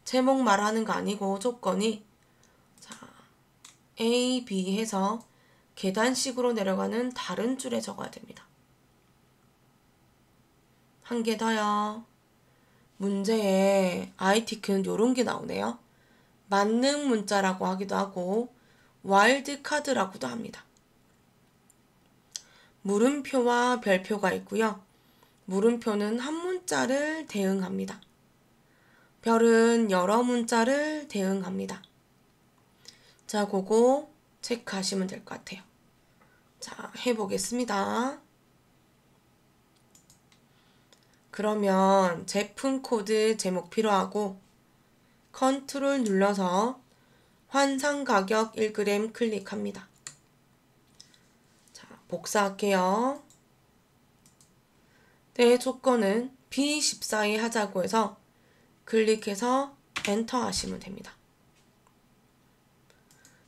제목 말하는 거 아니고 조건이 자, A, B 해서 계단식으로 내려가는 다른 줄에 적어야 됩니다. 한 개 더요. 문제에 ITQ는 이런 게 나오네요. 만능 문자라고 하기도 하고 와일드카드라고도 합니다. 물음표와 별표가 있고요. 물음표는 한 문자를 대응합니다. 별은 여러 문자를 대응합니다. 자, 그거 체크하시면 될 것 같아요. 자, 해보겠습니다. 그러면 제품 코드 제목 필요하고 컨트롤 눌러서 환산 가격 1g 클릭합니다. 자, 복사할게요. 내 조건은 B14에 하자고 해서 클릭해서 엔터 하시면 됩니다.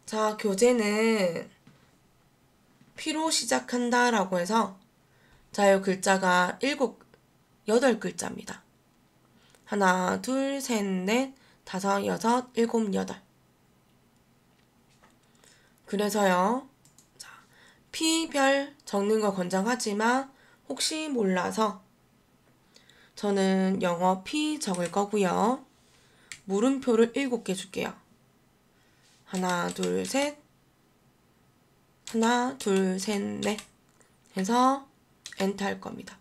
자, 교재는 P로 시작한다 라고 해서 자, 이 글자가 8글자입니다. 하나, 둘, 셋, 넷, 다섯, 여섯, 일곱, 여덟. 그래서요. 자, P별 적는 거 권장하지만 혹시 몰라서 저는 영어 P 적을 거고요. 물음표를 7개 줄게요. 하나, 둘, 셋. 하나, 둘, 셋, 넷. 해서 엔터 할 겁니다.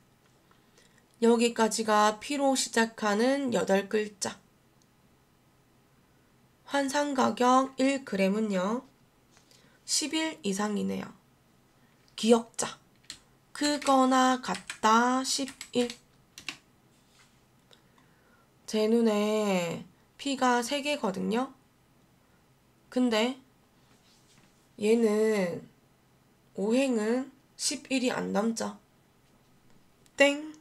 여기까지가 P로 시작하는 8글자. 환산 가격 1g은요. 10일 이상이네요. 기억자. 크거나 같다 11. 제 눈에 P가 3개거든요. 근데 얘는 5행은 11이 안 남죠. 땡.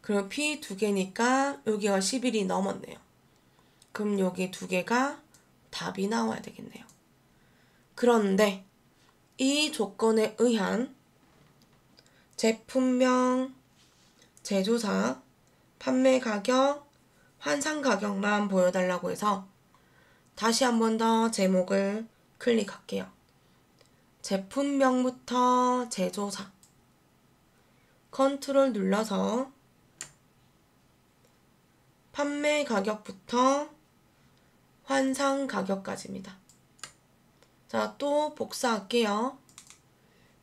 그럼 P 2개니까 여기가 11이 넘었네요. 그럼 여기 2개가 답이 나와야 되겠네요. 그런데 이 조건에 의한 제품명, 제조사, 판매 가격, 환산 가격만 보여달라고 해서 다시 한 번 더 제목을 클릭할게요. 제품명부터 제조사, 컨트롤 눌러서 판매 가격부터 환산 가격까지입니다. 자, 또 복사할게요.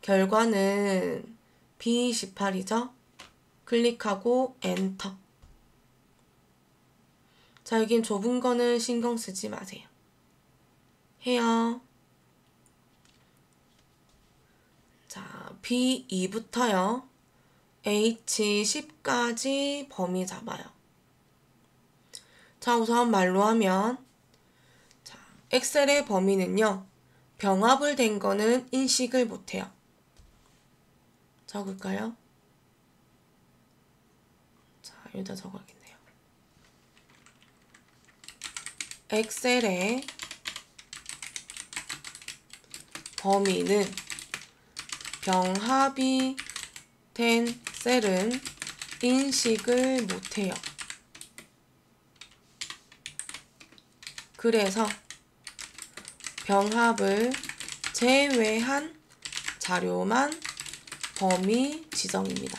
결과는 B18이죠? 클릭하고 엔터. 자, 여긴 좁은 거는 신경 쓰지 마세요. 해요. 자, B2부터요. H10까지 범위 잡아요. 자, 우선 말로 하면 자, 엑셀의 범위는요. 병합을 된 거는 인식을 못해요. 적을까요? 자, 여기다 적어야겠네요. 엑셀의 범위는 병합이 된 셀은 인식을 못해요. 그래서 병합을 제외한 자료만 범위 지정입니다.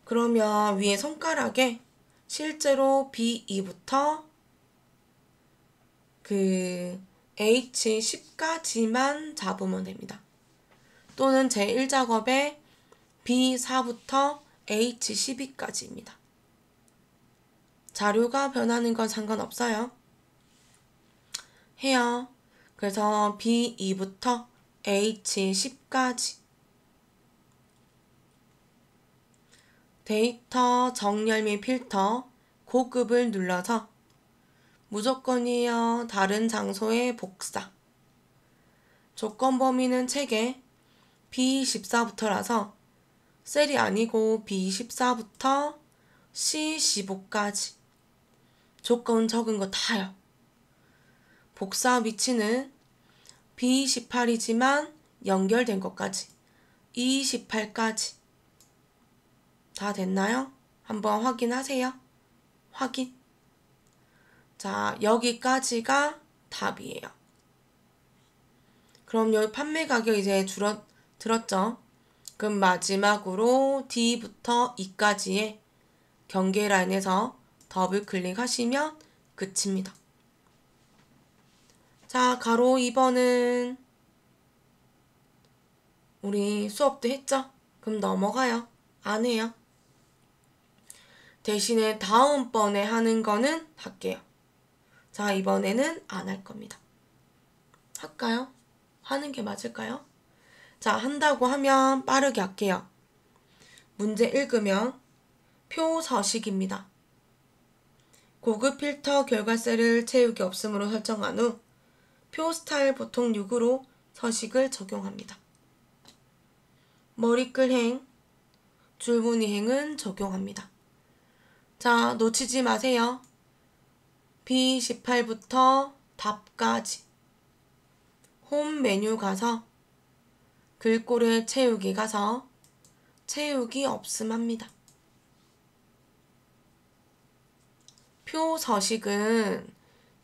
그러면 위에 손가락에 실제로 B2부터 그 H10까지만 잡으면 됩니다. 또는 제1작업에 B4부터 H12까지입니다. 자료가 변하는 건 상관없어요. 해요. 그래서 B2부터 H10까지 데이터 정렬 및 필터 고급을 눌러서 무조건이에요. 다른 장소의 복사. 조건 범위는 책에 B14부터라서 셀이 아니고 B14부터 C15까지 조건 적은 거 다요. 복사 위치는 B18이지만 연결된 것까지 28까지 다 됐나요? 한번 확인하세요. 확인. 자, 여기까지가 답이에요. 그럼 여기 판매 가격 이제 들었죠? 그럼 마지막으로 D부터 E까지의 경계 라인에서 더블 클릭하시면 끝입니다. 자, 가로 2번은 우리 수업 때 했죠? 그럼 넘어가요. 안 해요. 대신에 다음번에 하는 거는 할게요. 자, 이번에는 안 할 겁니다. 할까요? 하는 게 맞을까요? 자, 한다고 하면 빠르게 할게요. 문제 읽으면 표 서식입니다. 고급 필터 결과셀을 채우기 없음으로 설정한 후 표 스타일 보통 6으로 서식을 적용합니다. 머리글행, 줄무늬행은 적용합니다. 자, 놓치지 마세요. B18부터 답까지 홈 메뉴 가서 글꼴을 채우기 가서 채우기 없음 합니다. 표 서식은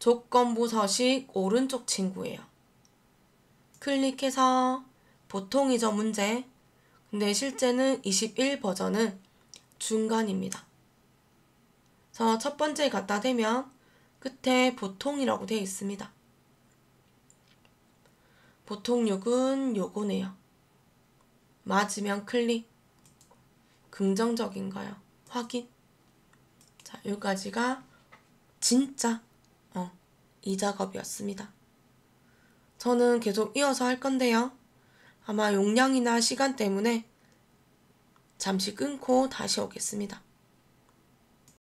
조건부 서식 오른쪽 친구예요. 클릭해서 보통이죠 문제. 근데 실제는 21 버전은 중간입니다. 그래서 첫 번째 갖다 대면 끝에 보통이라고 되어 있습니다. 보통 6은 요거네요. 맞으면 클릭. 긍정적인가요? 확인. 자, 여기까지가 진짜 이 작업이었습니다. 저는 계속 이어서 할 건데요. 아마 용량이나 시간 때문에 잠시 끊고 다시 오겠습니다.